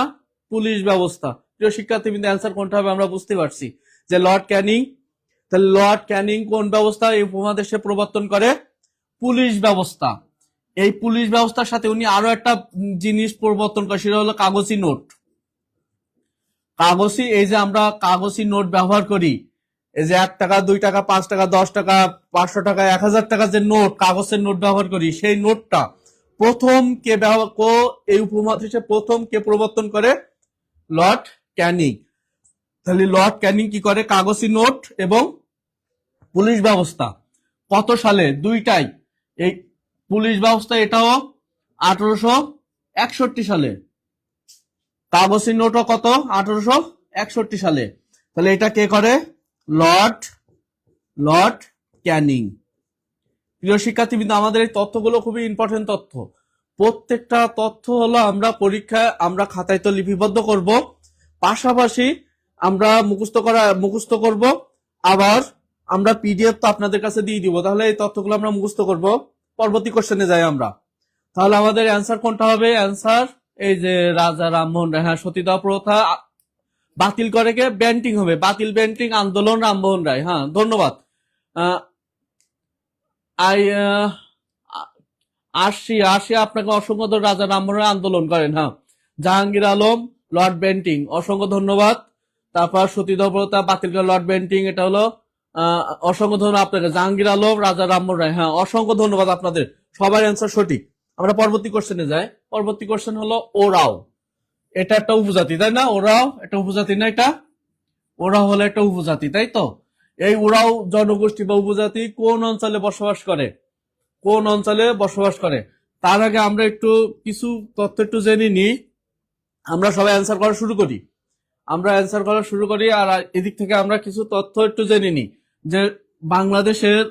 পুলিশ ব্যবস্থা। প্রিয় শিক্ষার্থীবৃন্দ, অ্যান্সার কোনটা হবে আমরা বুঝতে পারছি যে লর্ড ক্যানিং। তাহলে লর্ড ক্যানিং কোন ব্যবস্থা এই উপমহাদেশে প্রবর্তন করে? পুলিশ ব্যবস্থা। এই পুলিশ ব্যবস্থার সাথে উনি আরো একটা জিনিস প্রবর্তন করে, সেটা হলো কাগজি নোট। এই যে আমরা কাগজি নোট ব্যবহার করি, এই যে 1 টাকা, 2 টাকা, 5 টাকা, 10 টাকা, 500 টাকা, 1000 টাকা যে নোট, কাগজের নোট ব্যবহার করি, সেই নোটটা প্রথম এই উপমহাদেশে প্রথম কে প্রবর্তন করে? লর্ড ক্যানিং। তাহলে লর্ড ক্যানিং কি করে? কাগজি নোট এবং পুলিশ ব্যবস্থা। কত সালে? দুইটাই। এই পুলিশ ব্যবস্থা এটাও 1861 সালে। কাগজি নোটও কত? 1861 সালে। তাহলে এটা কে করে? লর্ড ক্যানিং। প্রিয় শিক্ষার্থীবৃন্দ, আমাদের এই তথ্যগুলো খুবই ইম্পর্টেন্ট তথ্য। প্রত্যেকটা তথ্য হলো আমরা খাতায় তো লিপিবদ্ধ করব, পাশাপাশি আমরা মুখস্থ করব, আবার আমরা পিডিএফ তো আপনাদের কাছে দিয়ে দিব। তাহলে এই তথ্যগুলো আমরা মুখস্থ করব। পরবর্তী কোশ্চেনে যাই আমরা। তাহলে আমাদের অ্যান্সার কোনটা হবে? অ্যান্সার এই যে রাজা রামমোহন রায়। হ্যাঁ, সতীদাহ প্রথা বাতিল করে কে? বেন্টিং হবে। বেন্টিং আন্দোলন রামমোহন রায়। হ্যাঁ, ধন্যবাদ। 80 80 আপনাকে অসংখ্য রাজা রামমোহন আন্দোলন করেন, হ্যাঁ। জাহাঙ্গীর আলম, লর্ড বেন্টিং, অসংখ্য ধন্যবাদ। তারপর সতীদাহ বাতিল করে লর্ড বেন্টিং, এটা হলো অসংখ্য ধন্যবাদ আপনাকে। জাহাঙ্গীর আলম, রাজা রামমোহন রায়, হ্যাঁ, অসংখ্য ধন্যবাদ আপনাদের, সবার অ্যান্সার সঠিক। আমরা পরবর্তী কোশ্চেনে যাই। পরবর্তী কোশ্চেন হলো ওরাও। এটা একটা উপজাতি, তাই না? ওরাও একটা উপজাতি না? এটা ওরাও হলো একটা উপজাতি, তাই তো? এই ওরাও জনগোষ্ঠী বা উপজাতি কোন অঞ্চলে বসবাস করে? কোন অঞ্চলে বসবাস করে? তার আগে আমরা একটু কিছু তথ্য একটু জেনে নিই। আমরা সবাই অ্যান্সার করা শুরু করি। আর এদিক থেকে আমরা কিছু তথ্য একটু জেনে নিই যে বাংলাদেশের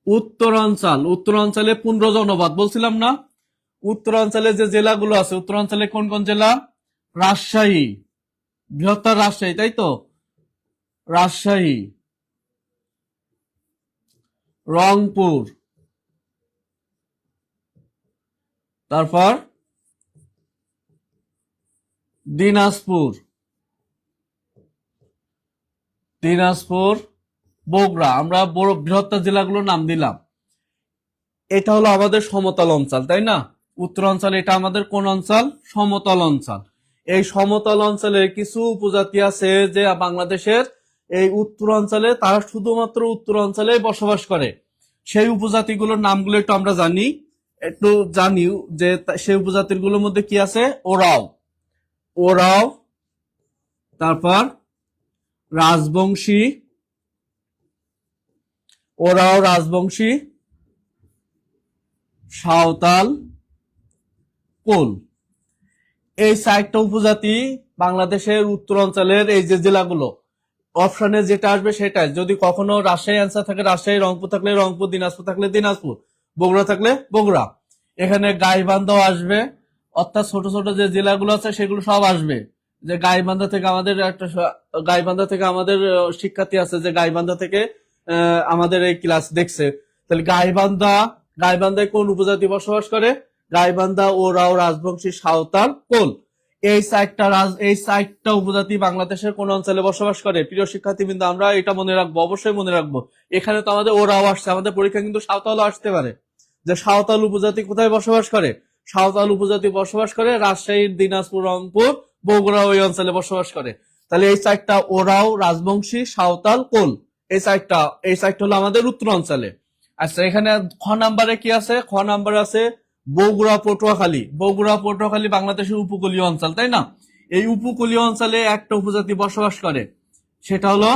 উত্তরাঞ্চলে 15 জনপদ বলছিলাম না? উত্তরাঞ্চলে যে জেলাগুলো আছে, উত্তরাঞ্চলে কোন কোন জেলা? রাজশাহী, বৃহত্তর রাজশাহী, তাই তো? রাজশাহী, রংপুর, তারপর দিনাজপুর, বগুড়া। আমরা বড় বৃহত্তর জেলাগুলোর নাম দিলাম। এটা হলো আমাদের সমতল অঞ্চল, তাই না? উত্তরাঞ্চল, এটা আমাদের কোন অঞ্চল? সমতল অঞ্চল। এই সমতল অঞ্চলে কিছু উপজাতি আছে যে বাংলাদেশের এই উত্তরাঞ্চলে, তারা শুধুমাত্র উত্তরাঞ্চলে বসবাস করে। সেই উপজাতিগুলোর নামগুলো একটু আমরা জানি, যে সেই উপজাতির গুলোর মধ্যে কি আছে? ওরাও, তারপর রাজবংশী, সাঁওতাল, কোল। এই 4টা উপজাতি বাংলাদেশের উত্তরাঞ্চলের এই যে জেলাগুলো, অপশনে যেটা আসবে সেটাই। যদি কখনো রাজশাহী অ্যান্সার থাকে রাজশাহী, রংপুর থাকলে রংপুর, দিনাজপুর থাকলে দিনাজপুর, বগুড়া থাকলে বগুড়া। এখানে গাইবান্ধাও আসবে, অর্থাৎ ছোট ছোট যে জেলাগুলো আছে সেগুলো সব আসবে। যে গাইবান্ধা থেকে আমাদের শিক্ষার্থী আছে যে গাইবান্ধা থেকে আমাদের এই ক্লাস দেখছে। তাহলে গাইবান্ধায় কোন উপজাতি বসবাস করে? গাইবান্ধা, ওরাও, রাজবংশী, সাঁওতাল, কোল। এই 4টা উপজাতি বাংলাদেশের কোন অঞ্চলে বসবাস করে? প্রিয় শিক্ষার্থীবৃন্দ, আমরা এটা মনে রাখবো, অবশ্যই মনে রাখবো। এখানে তো আমাদের ওরাও আসছে, আমাদের পরীক্ষা কিন্তু সাঁওতালও আসতে পারে। যে সাঁওতাল উপজাতি কোথায় বসবাস করে? সাঁওতাল উপজাতি বসবাস করে রাজশাহী, দিনাজপুর, রংপুর, বগুড়া, ওই অঞ্চলে বসবাস করে। তাহলে এই 4টা, ওরাও, রাজবংশী, সাঁওতাল, কোল, এই 4টা হলো আমাদের উত্তরাঞ্চলে। আচ্ছা, এখানে খ নাম্বারে কি আছে? খ নাম্বারে আছে বগুড়া, পটুয়াখালী বাংলাদেশের উপকূলীয় অঞ্চল, তাই না? এই উপকূলীয় অঞ্চলে একটা উপজাতি বসবাস করে, সেটা হলো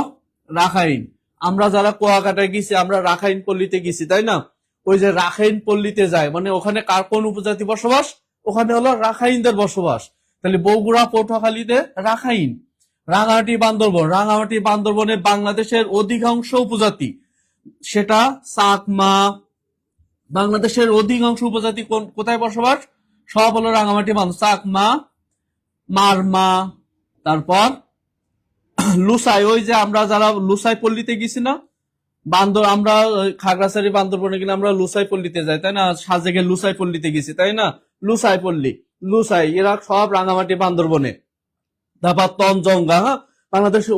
রাখাইন। আমরা যারা কুয়াকাটায় গেছি, আমরা রাখাইন পল্লীতে গেছি, তাই না? ওই যে রাখাইন পল্লীতে যায়, মানে ওখানে কার কোন উপজাতি বসবাস? ওখানে হলো রাখাইনদের বসবাস। তাহলে বগুড়া, পটুয়াখালীতে রাখাইন। রাঙামাটি, বান্দরবনে বাংলাদেশের অধিকাংশ উপজাতি, সেটা চাকমা। বাংলাদেশের অধিকাংশ উপজাতি কোথায় বসবাস? সব হলো রাঙামাটি, চাকমা, মারমা, তারপর লুসাই। ওই যে আমরা যারা লুসাই পল্লীতে গেছি না, আমরা খাগড়াছড়ি, বান্দরবনে গেলে আমরা লুসাই পল্লীতে যাই, তাই না? সাজেকে লুসাই পল্লীতে গেছি, তাই না? লুসাই, এরা সব রাঙামাটি, বান্দরবনে। তারপর তঞ্জঙ্গা, হ্যাঁ। বাংলাদেশের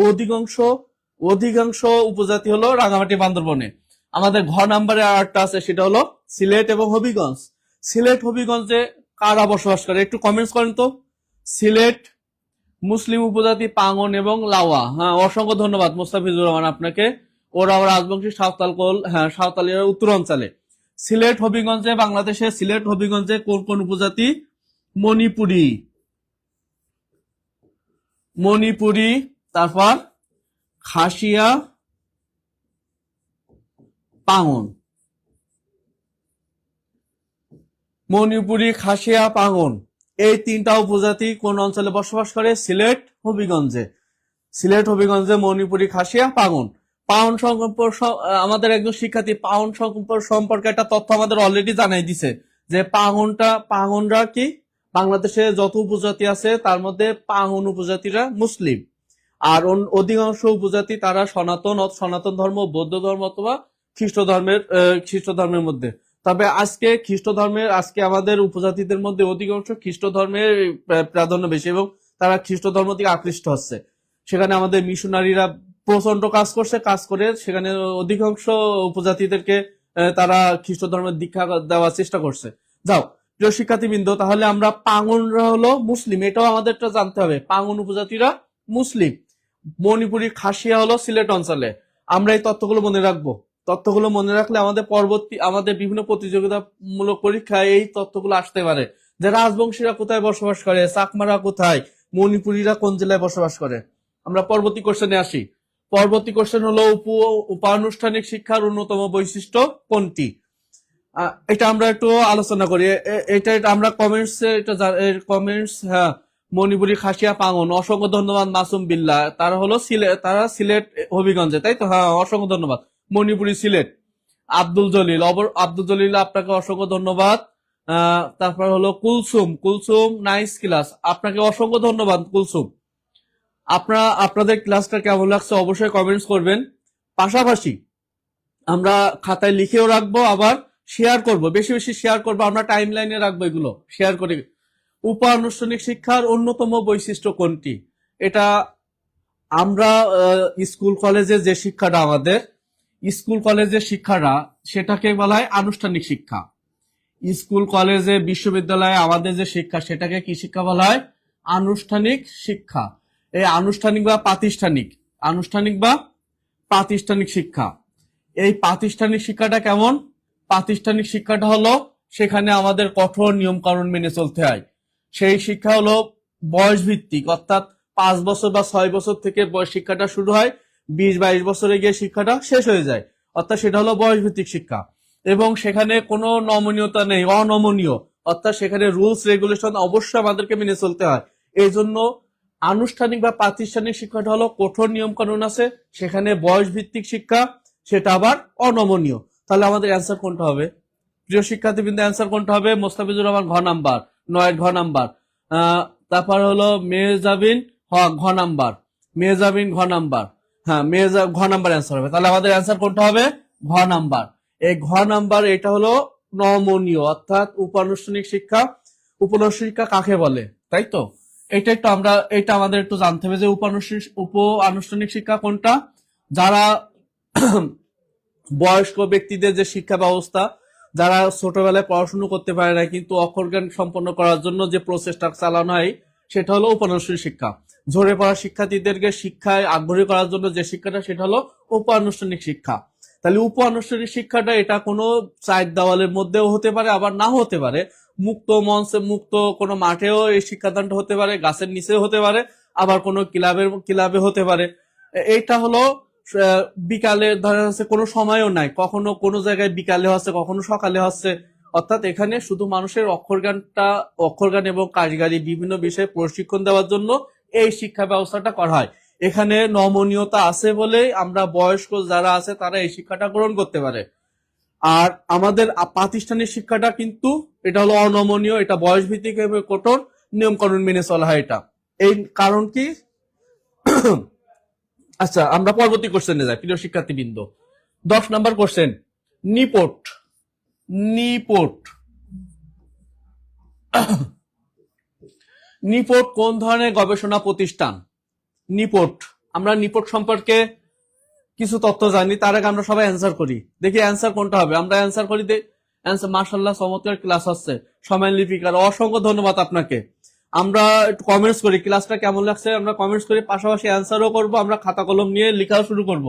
অধিকাংশ উপজাতি হলো রাঙামাটি, বান্দরবনে। আমাদের ঘ নাম্বারে আরেকটা আছে, সেটা হলো সিলেট এবং হবিগঞ্জ। হবিগঞ্জে কারা বসবাস করে? একটু কমেন্টস করেন তো। সিলেট মুসলিম উপজাতি পাঙ্গন এবং লাওয়া, হ্যাঁ, অসংখ্য ধন্যবাদ মোস্তাফিজুর রহমান আপনাকে। ওরাও, রাজবংশী, সাঁওতাল, কোল, হ্যাঁ, সাঁওতালের উত্তরাঞ্চলে। বাংলাদেশের সিলেট হবিগঞ্জে কোন কোন উপজাতি? মণিপুরি, তারপর খাসিয়া, পাঙ্গন। এই 3টা উপজাতি কোন অঞ্চলে বসবাস করে? সিলেট হবিগঞ্জে মণিপুরি, খাসিয়া, পাঙ্গন। পাউন্ড আমাদের একজন শিক্ষার্থী পাউন্ড সম্পর্কে একটা তথ্য আমাদের অলরেডি জানাই দিছে, যে পাঙ্গনরা কি বাংলাদেশে যত উপজাতি আছে তার মধ্যে পাঙ্গন উপজাতিরা মুসলিম, আর অধিকাংশ উপজাতি তারা সনাতন ধর্ম, বৌদ্ধ ধর্ম অথবা খ্রিস্ট ধর্মের মধ্যে। তবে আজকে আমাদের উপজাতিদের মধ্যে অধিকাংশ খ্রিস্ট ধর্মের প্রাধান্য বেশি, এবং তারা খ্রিস্ট ধর্ম থেকে আকৃষ্ট হচ্ছে। সেখানে আমাদের মিশনারিরা প্রচন্ড কাজ করে সেখানে অধিকাংশ উপজাতিদেরকে তারা খ্রিস্ট ধর্মের দীক্ষা দেওয়ার চেষ্টা করছে। যাও প্রিয় শিক্ষার্থীবৃন্দ, তাহলে আমরা পাঙ্গনরা হলো মুসলিম, এটাও আমাদেরটা জানতে হবে। পাঙ্গন উপজাতিরা মুসলিম। মণিপুরী খাসিয়া হলো সিলেট অঞ্চলে। আমরা এই তথ্যগুলো মনে রাখবো। তথ্যগুলো মনে রাখলে আমাদের বিভিন্ন প্রতিযোগিতামূলক পরীক্ষায় এই তথ্যগুলো আসতে পারে, যে রাজবংশীরা কোথায় বসবাস করে, চাকমারা কোথায়, মণিপুরীরা কোন জেলায় বসবাস করে। আমরা পরবর্তী কোশ্চেনে আসি। পরবর্তী কোশ্চেন হলো উপানুষ্ঠানিক শিক্ষার অন্যতম বৈশিষ্ট্য কোনটি? এটা আমরা একটু আলোচনা করি। এটা আমরা কমেন্টস হ্যাঁ, মণিপুরী খাসিয়া পাঙ্গন, অসংখ্য ধন্যবাদ মাসুম বিল্লাহ। তারা সিলেট হবিগঞ্জে, তাই তো? হ্যাঁ, অসংখ্য ধন্যবাদ। মণিপুরী সিলেট। আব্দুল জলিল আপনাকে অসংখ্য ধন্যবাদ। তারপর হলো কুলসুম নাইস ক্লাস, আপনাকে অসংখ্য ধন্যবাদ কুলসুম। আপনাদের ক্লাসটা কেমন লাগছে অবশ্যই কমেন্টস করবেন। পাশাপাশি আমরা খাতায় লিখেও রাখবো, আবার শেয়ার করব, বেশি বেশি শেয়ার করবো, আমরা টাইম লাইনে রাখবো এগুলো শেয়ার করে। উপানুষ্ঠানিক শিক্ষার অন্যতম বৈশিষ্ট্য কোনটি? এটা আমরা স্কুল কলেজে যে শিক্ষাটা, আমাদের স্কুল কলেজের শিক্ষাটা, সেটাকে বলা হয় আনুষ্ঠানিক শিক্ষা। স্কুল কলেজে বিশ্ববিদ্যালয়ে আমাদের যে শিক্ষা, সেটাকে কি শিক্ষা বলা হয়? আনুষ্ঠানিক শিক্ষা। এই আনুষ্ঠানিক বা প্রাতিষ্ঠানিক শিক্ষা। এই প্রাতিষ্ঠানিক শিক্ষাটা কেমন? প্রাতিষ্ঠানিক শিক্ষাটা হলো সেখানে আমাদের কঠোর নিয়ম কানুন মেনে চলতে হয়। সেই শিক্ষা হলো বয়স ভিত্তিক, অর্থাৎ 5 বছর বা 6 বছর থেকে শিক্ষাটা শুরু হয়, 20-22 বছরে গিয়ে শিক্ষাটা শেষ হয়ে যায়, অর্থাৎ সেটা হলো বয়স ভিত্তিক শিক্ষা। এবং সেখানে কোনো নমনীয়তা নেই, অনমনীয়, অর্থাৎ সেখানে রুলস রেগুলেশন অবশ্যই আমাদেরকে মেনে চলতে হয়। এই জন্য আনুষ্ঠানিক বা প্রাতিষ্ঠানিক শিক্ষাটা হলো কঠোর নিয়ম কানুন আছে, সেখানে বয়স ভিত্তিক শিক্ষা, সেটা আবার অনমনীয়। তাহলে আমাদের অ্যান্সার কোনটা হবে প্রিয় শিক্ষার্থীবৃন্দ? অ্যান্সার কোনটা হবে? মোস্তাফিজুর রহমান ঘ নাম্বার, 9 ঘ নাম্বার। তারপর হলো মেহজাবিন ঘ নাম্বার, ঘ নাম্বার। হ্যাঁ, ঘ নাম্বার অ্যান্সার হবে। তাহলে আমাদের অ্যান্সার কোনটা হবে? ঘ নাম্বার। এই ঘ নাম্বার, এটা হলো নমনীয়, অর্থাৎ উপানুষ্ঠানিক শিক্ষা। উপানুষ্ঠানিক শিক্ষা কাকে বলে, তাই তো? এটা আমাদের একটু জানতে হবে যে আনুষ্ঠানিক শিক্ষা কোনটা। যারা বয়স্ক ব্যক্তিদের যে শিক্ষা ব্যবস্থা, যারা ছোটবেলায় পড়াশোনা করতে পারে না, কিন্তু অক্ষর জ্ঞান সম্পন্ন করার জন্য যে প্রচেষ্টা চালানো হয়, সেটা হলো উপানুষ্ঠানিক শিক্ষা। ঝরে পড়া শিক্ষার্থীদেরকে শিক্ষায় আগ্রহী করার জন্য যে শিক্ষাটা, সেটা হলো উপানুষ্ঠানিক শিক্ষা। তাহলে উপানুষ্ঠানিক শিক্ষাটা এটা কোনো 4 দেওয়ালের মধ্যেও হতে পারে, আবার নাও হতে পারে। মুক্ত মঞ্চে, মুক্ত কোনো মাঠেও এই শিক্ষাদানটা হতে পারে, গাছের নিচেও হতে পারে, আবার কোনো ক্লাবে হতে পারে। এইটা হলো বিকালে, ধরা যাচ্ছে কোনো সময়ও নাই, কখনো কোনো জায়গায় বিকালে হচ্ছে, কখনো সকালে হচ্ছে, অর্থাৎ এখানে শুধু মানুষের অক্ষরজ্ঞান এবং কারিগরি বিভিন্ন বিষয়ে প্রশিক্ষণ দেওয়ার জন্য এই শিক্ষা ব্যবস্থাটা করা হয়। এখানে নমনীয়তা আছে বলেই আমরা বয়স্ক যারা আছে তারা এই শিক্ষাটা গ্রহণ করতে পারে। আর আমাদের প্রাতিষ্ঠানিক শিক্ষাটা কিন্তু এটা হলো অনমনীয়, এটা বয়স ভিত্তিক এবং কঠোর নিয়ম কানুন মেনে চলা হয়। এটা এই কারণ কি? আচ্ছা, আমরা পরবর্তী কোশ্চেনে যাই প্রিয় শিক্ষার্থীবৃন্দ। 10 নম্বর কোশ্চেন, নিপোর্ট। নিপোর্ট কোন ধরনের গবেষণা প্রতিষ্ঠান? আমরা নিপোর্ট সম্পর্কে কিছু তথ্য জানি, তার আগে আমরা সবাই অ্যান্সার করি। দেখি অ্যান্সার কোনটা হবে। আমরা অ্যান্সার করি, অ্যান্সার মাশাআল্লাহ, চমৎকার ক্লাস হচ্ছে। সময় লিপিকার অসংখ্য ধন্যবাদ আপনাকে। আমরা একটু কমেন্টস করি, ক্লাসটা কেমন লাগছে আমরা কমেন্টস করি, পাশাপাশি অ্যান্সারও করব, আমরা খাতা কলম নিয়ে লেখাও শুরু করব।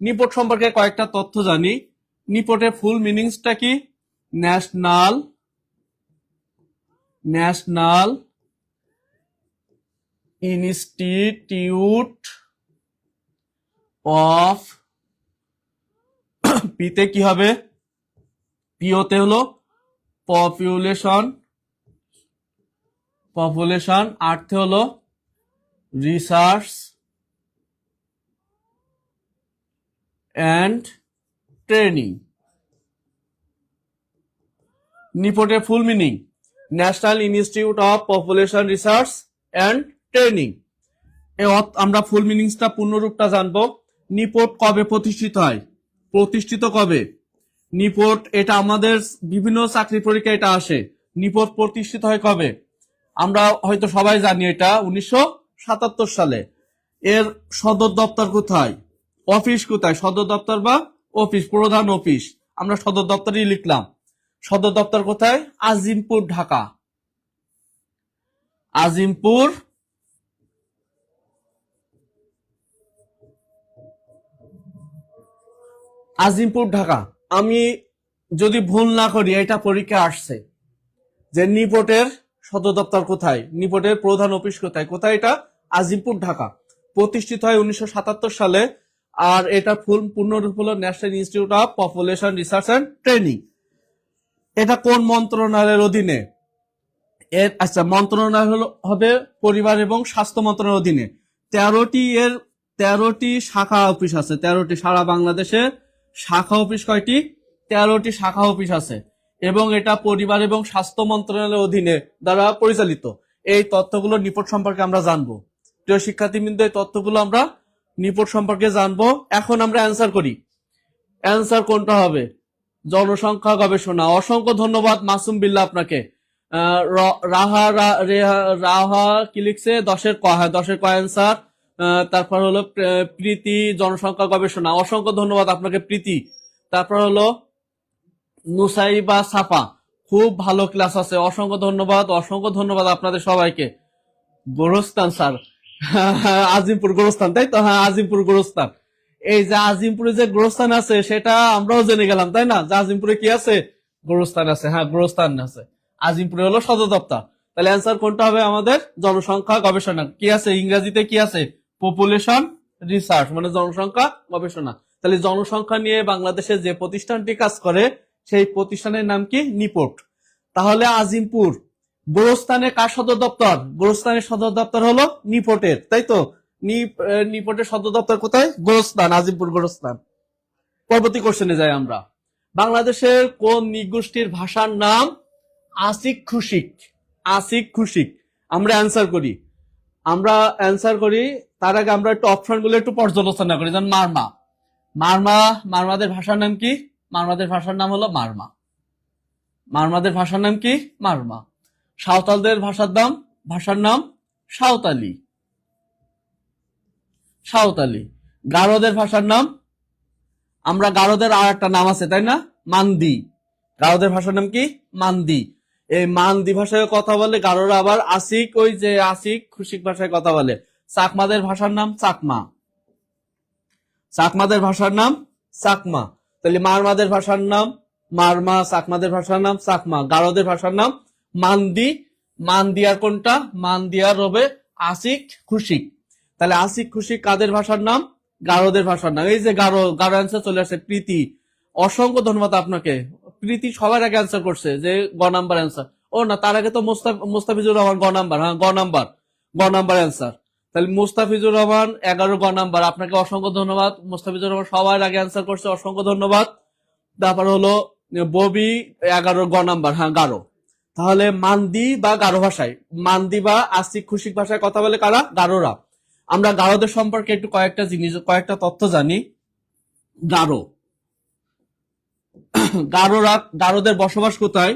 নিপোর্ট সম্পর্কে কয়েকটা তথ্য জানি। নিপোর্টের ফুল মিনিংসটা কি? ন্যাশনাল ইনস্টিটিউট অফ, পিতে কি হবে? পিওতে হলো পপুলেশন, আর্থে হলো রিসার্চ অ্যান্ড ট্রেনিং। নিপোর্টের full meaning national institute of population research and training. আমরা ফুল মিনিংসটা, পূর্ণরূপটা জানবো। নিপোর্ট কবে প্রতিষ্ঠিত হয়? নিপোর্ট এটা আমাদের বিভিন্ন চাকরি পরীক্ষা এটা আসে। নিপোর্ট প্রতিষ্ঠিত হয় কবে? আমরা হয়তো সবাই জানি, এটা 1977 সালে। এর সদর দপ্তর কোথায়? অফিস কোথায়? সদর দপ্তর বা অফিস, প্রধান অফিস। আমরা সদর দপ্তরই লিখলাম। সদর দপ্তর কোথায়? আজিমপুর, ঢাকা। আজিমপুর, আজিমপুর, ঢাকা। আমি যদি ভুল না করি, এটা পরীক্ষা আসছে যে নিপোর্টের সদর দপ্তর কোথায়, নিপোর্টের প্রধান অফিস কোথায়। কোথায় এটা? আজিমপুর, ঢাকা। প্রতিষ্ঠিত হয় 1977 সালে। আর এটা পূর্ণরূপ হলো national institute of population research and training. এটা কোন মন্ত্রণালয়ের অধীনে? আচ্ছা, মন্ত্রণালয় হবে পরিবার এবং স্বাস্থ্য মন্ত্রণালয়ের অধীনে। 13টি শাখা অফিস আছে। 13টি, সারা বাংলাদেশে শাখা অফিস কয়টি? 13টি শাখা অফিস আছে। এবং এটা পরিবার এবং স্বাস্থ্য মন্ত্রণালয়ের অধীনে দ্বারা পরিচালিত। এই তথ্যগুলো নিপোর্ট সম্পর্কে আমরা জানবো। প্রিয় শিক্ষার্থীবৃন্দ, এই তথ্যগুলো আমরা নিপোর্ট সম্পর্কে জানবো। এখন আমরা অ্যান্সার করি। অ্যান্সার কোনটা হবে? জনসংখ্যা গবেষণা। অসংখ্য ধন্যবাদ মাসুম বিল্লাহ আপনাকে। রাহা কি লিখছে? 10-এর ক। হ্যাঁ, 10-এর ক অ্যান্সার। তারপর হলো প্রীতি, জনসংখ্যা গবেষণা। অসংখ্য ধন্যবাদ আপনাকে প্রীতি। তারপর হলো নুসাইবা সাফা, খুব ভালো ক্লাস আছে। অসংখ্য ধন্যবাদ, অসংখ্য ধন্যবাদ আপনাদের সবাইকে। গোরস্তান স্যার, আজিমপুর গোরস্তান, তাই তো? হ্যাঁ, আজিমপুর গোরস্তান। এই যে আজিমপুরে যে গোরস্থান আছে সেটা আমরাও জেনে গেলাম, তাই না? যে আজিমপুরে কি আছে? গোরস্থান আছে। হ্যাঁ, গোরস্থান আছে। আজিমপুরে হলো সদর দপ্তর। তাহলে অ্যান্সার কোনটা হবে আমাদের? জনসংখ্যা গবেষণা। কি আছে ইংরেজিতে? কি আছে? পপুলেশন রিসার্চ, মানে জনসংখ্যা গবেষণা। তাহলে জনসংখ্যা নিয়ে বাংলাদেশে যে প্রতিষ্ঠানটি কাজ করে সেই প্রতিষ্ঠানের নাম কি? নিপোর্ট। তাহলে আজিমপুর গোরস্থানের কার সদর দপ্তর? গোরস্থানের সদর দপ্তর হলো নিপোর্টের, তাই তো? নিপোর্টের সদর দপ্তর কোথায়? গোরস্থান, আজিমপুর গোরস্থান। পরবর্তী কোশ্চেনে যাই আমরা। বাংলাদেশের কোন নৃগোষ্ঠীর ভাষার নাম আসিক খুশিক? আসিক খুশিক। আমরা অ্যান্সার করি। তার আগে আমরা একটু অপশন গুলো একটু পর্যালোচনা করি। যেমন মারমাদের ভাষার নাম কি? মারমাদের ভাষার নাম হলো মারমা। মারমাদের ভাষার নাম কি? মারমা। সাঁওতালদের ভাষার নাম সাঁওতালি। সাঁওতালি। গারোদের ভাষার নাম, আমরা গারোদের আর একটা নাম আছে, তাই না? মান্দি। গারোদের ভাষার নাম কি? মান্দি। এই মান্দি ভাষায় কথা বলে গারোরা। আবার আসিক, ওই যে আসিক খুশিক ভাষায় কথা বলে। চাকমাদের ভাষার নাম চাকমা। চাকমাদের ভাষার নাম চাকমা। তাহলে মারমাদের ভাষার নাম মারমা, চাকমাদের ভাষার নাম চাকমা, গারোদের ভাষার নাম মান্দি। মান্দিয়ার কোনটা? মান্দিয়ার হবে আসিক খুশিক। তাহলে আসিক খুশিক কাদের ভাষার নাম? গারোদের ভাষার নাম। এই যে গারো অ্যান্সার চলে আসে। প্রীতি, অসংখ্য ধন্যবাদ আপনাকে। প্রীতি সবার আগে অ্যান্সার করছে, যে গ নাম্বার অ্যান্সার। ও না, তার আগে তো মুস্তাফিজুর রহমান গ নাম্বার। হ্যাঁ, গ নাম্বার অ্যান্সার। তাহলে মুস্তাফিজুর রহমান 11 গ নাম্বার। আপনাকে অসংখ্য ধন্যবাদ। মুস্তাফিজুর রহমান সবার আগে অ্যান্সার করছে, অসংখ্য ধন্যবাদ। তারপর হলো ববি 11 গ নাম্বার। হ্যাঁ, গারো। তাহলে মান্দি বা গারো ভাষায়, মান্দি বা আসিক খুশিক ভাষায় কথা বলে কারা? গারোরা। আমরা গারোদের সম্পর্কে একটু কয়েকটা তথ্য জানি। গারোদের বসবাস কোথায়?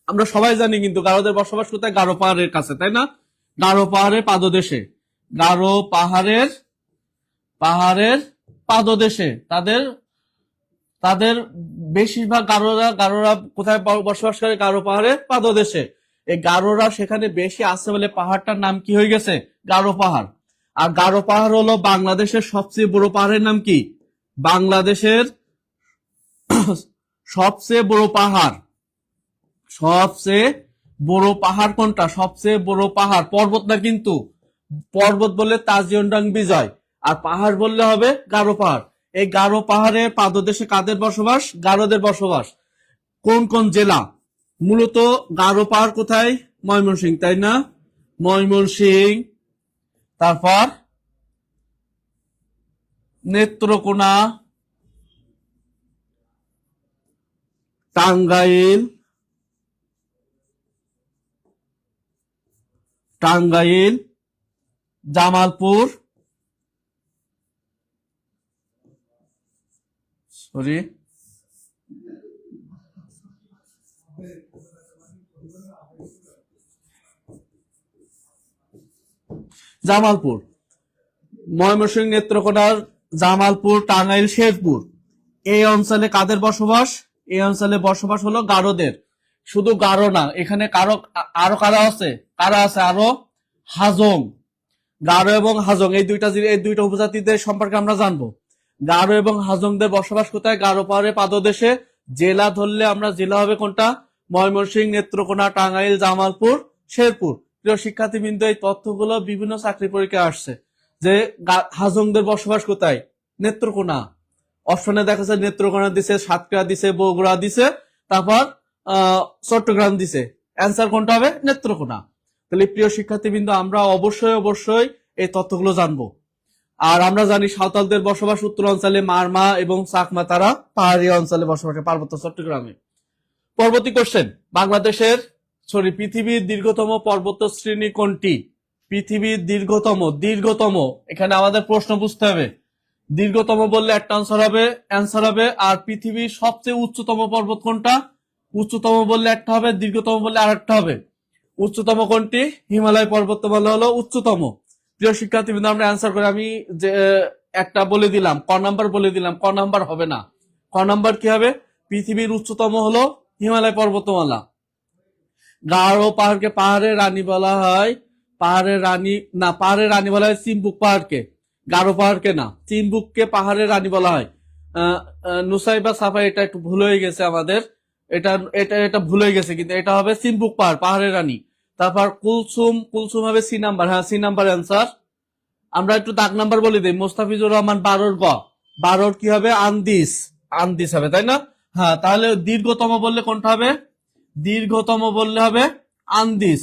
আমরা সবাই জানি, কিন্তু গারোদের বসবাস কোথায়? গারো পাহাড়ের কাছে, তাই না? গারো পাহাড়ের পাদদেশে। গারো পাহাড়ের পাদদেশে তাদের বেশিরভাগ গারোরা কোথায় বসবাস করে? গারো পাহাড়ের পাদদেশে। এই গারোরা সেখানে বেশি আছে বলে পাহাড়টার নাম কি হয়ে গেছে? গারো পাহাড়। আর গারো পাহাড় হলো বাংলাদেশের সবচেয়ে বড় পাহাড়ের নাম কি? বাংলাদেশের সবচেয়ে বড় পাহাড়। সবচেয়ে বড় পাহাড় কোনটা? সবচেয়ে বড় পাহাড় পর্বত না, কিন্তু পর্বত বললে তাজিয়ন্ডাং বিজয়, আর পাহাড় বললে হবে গারো পাহাড়। এই গারো পাহাড়ের পাদদেশে কাদের বসবাস? গারোদের বসবাস। কোন কোন জেলা? মূলত গারো পাহাড় কোথায়? ময়মনসিংহ, তাই না? ময়মনসিংহ, তারপর নেত্রকোনা, টাঙ্গাইল, জামালপুর, ময়মনসিংহ, নেত্রকোনা, জামালপুর, টাঙ্গাইল, শেরপুর। এই অঞ্চলে কাদের বসবাস? এই অঞ্চলে বসবাস হলো গারোদের। শুধু গারো না, এখানে আরো কারা আছে? আরো হাজং। গারো এবং হাজং এই দুইটা উপজাতিদের সম্পর্কে আমরা জানবো। গারো এবং হাজংদের বসবাস কোথায়? গারো পাহাড়ের পাদদেশে। জেলা ধরলে আমরা জেলা হবে কোনটা? ময়মনসিংহ, নেত্রকোনা, টাঙ্গাইল, জামালপুর, শেরপুর। প্রিয় শিক্ষার্থীবৃন্দ, এই তথ্যগুলো বিভিন্ন চাকরি পরীক্ষায় আসছে যে হাজংদের বসবাস কোথায়? নেত্রকোনা। অপশনে দেখা যায় নেত্রকোনা দিছে, সাতক্ষীরা দিছে, বগুড়া দিছে, তারপর চট্টগ্রাম দিছে। অ্যান্সার কোনটা হবে? নেত্রকোনা। তাহলে প্রিয় শিক্ষার্থীবৃন্দ, আমরা অবশ্যই এই তথ্যগুলো জানবো। আর আমরা জানি সাঁওতালদের বসবাস উত্তরাঞ্চলে, মারমা এবং চাকমা তারা পাহাড়ি অঞ্চলে বসবাস করে, পার্বত্য চট্টগ্রামে। পরবর্তী কোশ্চেন, পৃথিবীর দীর্ঘতম পর্বত শ্রেণী কোনটি? পৃথিবীর দীর্ঘতম এখানে আমাদের প্রশ্ন বুঝতে হবে। দীর্ঘতম বললে একটা অ্যান্সার হবে। আর পৃথিবীর সবচেয়ে উচ্চতম পর্বত কোনটা? উচ্চতম বললে একটা হবে, দীর্ঘতম বললে আর একটা হবে। উচ্চতম কোনটি? হিমালয় পর্বতমালা হলো উচ্চতম। প্রিয় শিক্ষার্থীবৃন্দ, আমরা অ্যান্সার করে আমি যে একটা বলে দিলাম, ক নাম্বার বলে দিলাম, ক নাম্বার হবে না। ক নাম্বার কি হবে? পৃথিবীর উচ্চতম হলো হিমালয় পর্বতমালা। গারো পাহাড়কে পাহাড়ের রানী বলা হয়। পাহাড়ের রানী বলা হয় চিম্বুক পাহাড়কে, গারো পাহাড়কে না। চিম্বুককে পাহাড়ের রানী বলা হয়। নুসাইবা সাফা, এটা একটু ভুল হয়ে গেছে আমাদের, এটা ভুল হয়ে গেছে, কিন্তু এটা হবে চিম্বুক পাহাড়ের রানী। তারপর কুলসুম হবে সি নাম্বার। হ্যাঁ, সি নাম্বার অ্যান্সার। আমরা একটু দাগ নাম্বার বলে দিই। মোস্তাফিজুর রহমান 12 গ। 12 কি হবে? আন্দিস হবে, তাই না? হ্যাঁ, তাহলে দীর্ঘতম বললে কোনটা হবে? দীর্ঘতম বললে হবে আন্দিস।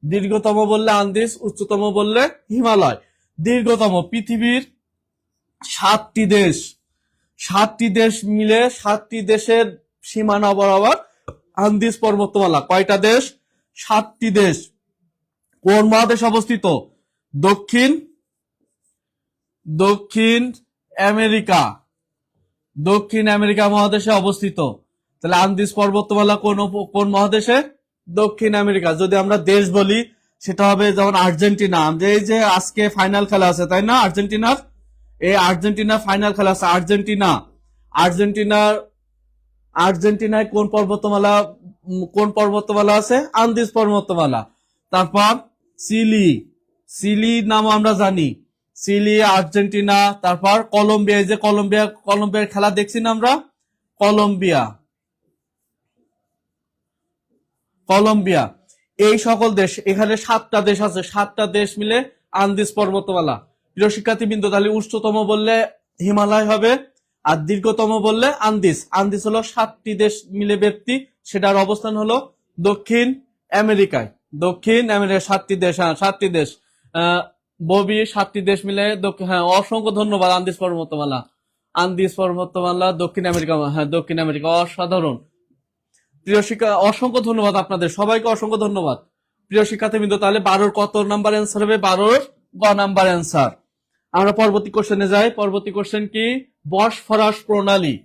দীর্ঘতম বললে আন্দিস, উচ্চতম বললে হিমালয়। দীর্ঘতম পৃথিবীর 7টি দেশ মিলে 7টি দেশের সীমানা বরাবর আন্দিস পর্বতমালা। কয়টা দেশ? 7টি দেশ। কোন মহাদেশ অবস্থিত? দক্ষিণ আমেরিকা। দক্ষিণ আমেরিকা মহাদেশে অবস্থিত। তাহলে আন্দিস পর্বতমালা কোন মহাদেশে? দক্ষিণ আমেরিকা। যদি আমরা দেশ বলি সেটা হবে যেমন আর্জেন্টিনা। এই যে আজকে ফাইনাল খেলা আছে, তাই না? আর্জেন্টিনার ফাইনাল খেলা আছে। আর্জেন্টিনায় কোন পর্বতমালা আছে? আন্দিস পর্বতমালা। তারপর চিলি নাম আমরা জানি। চিলি, আর্জেন্টিনা, তারপর কলম্বিয়া। এই যে কলম্বিয়ার খেলা দেখছি না আমরা, কলম্বিয়া। এই সকল দেশ, এখানে 7টা দেশ আছে। 7টা দেশ মিলে আন্দিস পর্বতমালা। প্রিয় শিক্ষার্থীবৃন্দ, তাহলে উচ্চতম বললে হিমালয় হবে, আর দীর্ঘতম বললে আন্দিস হলো 7টি দেশ মিলে ব্যক্তি, সেটার অবস্থান হলো দক্ষিণ আমেরিকায়। 7টি দেশ। হ্যাঁ, 7টি দেশ। ববি 7টি দেশ মিলে হ্যাঁ, অসংখ্য ধন্যবাদ। আন্দিস পর্বতমালা দক্ষিণ আমেরিকা। হ্যাঁ, দক্ষিণ আমেরিকা। অসাধারণ। প্রিয় অসংখ্য ধন্যবাদ আপনাদের সবাইকে, অসংখ্য ধন্যবাদ। প্রিয় শিক্ষার্থীবৃন্দ, তাহলে 12 কত নাম্বার অ্যান্সার হবে? 12 গ নাম্বার অ্যান্সার। আমরা পরবর্তী কোশ্চেনে যাই। পরবর্তী কোশ্চেন কি? বসফরাস প্রণালী।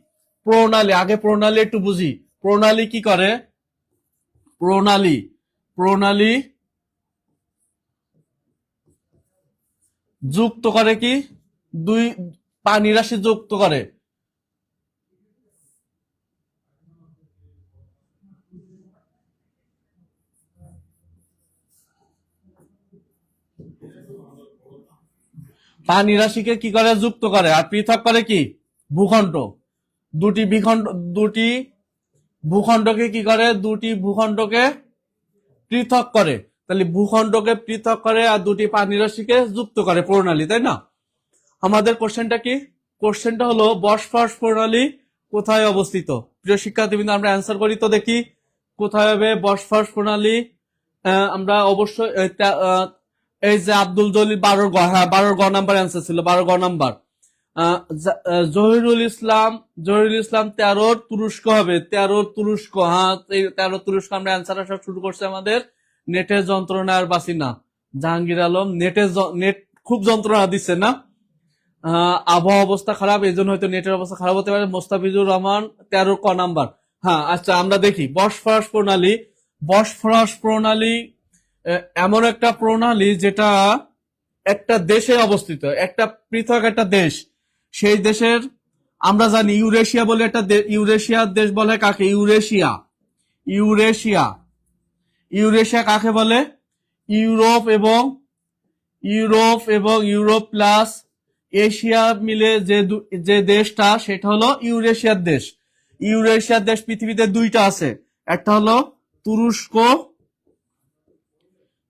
আগে প্রণালী একটু বুঝি। প্রণালী কি করে? প্রণালী যুক্ত করে কি? দুই পানি রাশি যুক্ত করে। পানি রাশিকে কি করে? যুক্ত করে। আর পৃথক করে কি? ভূখণ্ড। দুটি ভূখণ্ডকে কি করে? দুটি ভূখণ্ডকে পৃথক করে। তাহলে ভূখণ্ডকে পৃথক করে আর দুটি পানি রাশিকে যুক্ত করে প্রণালী, তাই না? আমাদের কোশ্চেনটা কি? কোশ্চেনটা হলো বসফরাস প্রণালী কোথায় অবস্থিত? প্রিয় শিক্ষার্থীবৃন্দ, আমরা অ্যান্সার করি তো, দেখি কোথায় হবে বসফরাস প্রণালী। আমরা অবশ্যই এই যে আব্দুল জলিল 12 গ। হ্যাঁ, 12 গ নাম্বার অ্যান্সার ছিল, 12 গ নাম্বার। জহিরুল ইসলাম 13 তুরস্ক হবে। 13 তুরস্ক। হ্যাঁ, 13 তুরস্ক। আমরা অ্যান্সার আসা শুরু করছে আমাদের। নেটের যন্ত্রণার বাসি না। জাহাঙ্গীর আলম, নেট খুব যন্ত্রণা দিচ্ছে না? আবহাওয়া অবস্থা খারাপ, এই জন্য হয়তো নেটের অবস্থা খারাপ হতে পারে। মোস্তাফিজুর রহমান 13 ক নাম্বার। হ্যাঁ, আচ্ছা, আমরা দেখি বসফরাস প্রণালী এমন একটা প্রণালী যেটা একটা দেশে অবস্থিত, একটা পৃথক একটা দেশ। সেই দেশের আমরা জানি ইউরেশিয়া বলে একটা ইউরেশিয়ার দেশ বলে কাকে? ইউরেশিয়া। ইউরেশিয়া ইউরেশিয়া কাকে বলে? ইউরোপ এবং ইউরোপ প্লাস এশিয়া মিলে যে দেশটা, সেটা হলো ইউরেশিয়ার দেশ। ইউরেশিয়ার দেশ পৃথিবীতে দুইটা আছে, একটা হলো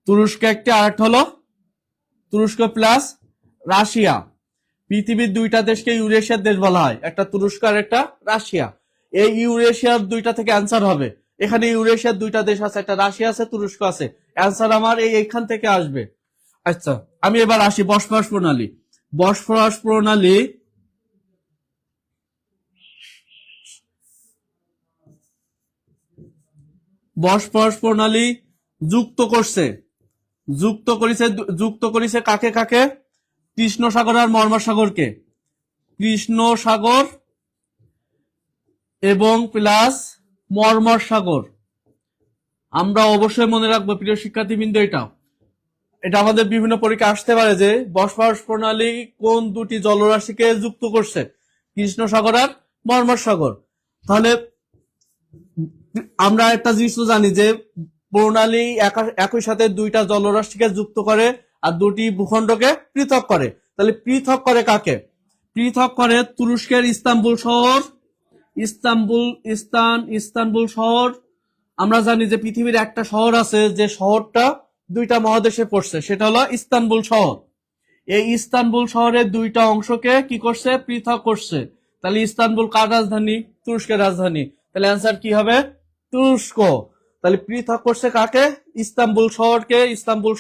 তুরস্ক একটি, আর একটা হলো তুরস্ক প্লাস রাশিয়া। পৃথিবীর দুইটা দেশকে ইউরেশিয়ার দেশ বলা হয়, একটা তুরস্ক আর একটা রাশিয়া। এই ইউরেশিয়ার দুইটা থেকে অ্যান্সার হবে। এখানে ইউরেশিয়ার দুইটা দেশ আছে, একটা রাশিয়া আছে, তুরস্ক আছে। অ্যান্সার আমার এইখান থেকে আসবে। আচ্ছা, আমি এবার আসি বসফরাস প্রণালী। বসফরাস প্রণালী যুক্ত করেছে কাকে কাকে? কৃষ্ণ সাগর আর মর্মর সাগরকে। কৃষ্ণ সাগর এবং প্লাস মর্মর সাগর। আমরা অবশ্যই মনে রাখবো প্রিয় শিক্ষার্থীবৃন্দ, এটা আমাদের বিভিন্ন পরীক্ষা আসতে পারে যে বসফরাস প্রণালী কোন দুটি জলরাশিকে যুক্ত করছে? কৃষ্ণ সাগর আর মর্মর সাগর। তাহলে আমরা একটা জিনিস তো জানি যে প্রণালী একই সাথে দুইটা জলরাশিকে যুক্ত করে আর দুটি ভূখণ্ডকে পৃথক করে। তাহলে পৃথক করে কাকে? পৃথক করে তুরস্কের ইস্তাম্বুল শহর। ইস্তাম্বুল শহর। আমরা জানি যে পৃথিবীর একটা শহর আছে যে শহরটা দুইটা মহাদেশে পড়ছে, সেটা হলো ইস্তাম্বুল শহর। এই ইস্তাম্বুল শহরের দুইটা অংশকে কি করছে? পৃথক করছে। তাহলে ইস্তাম্বুল কার রাজধানী? তুরস্কের রাজধানী। তাহলে অ্যান্সার কি হবে? তুরস্ক। তাহলে পৃথক করছে কাকে? ইস্তাম্বুল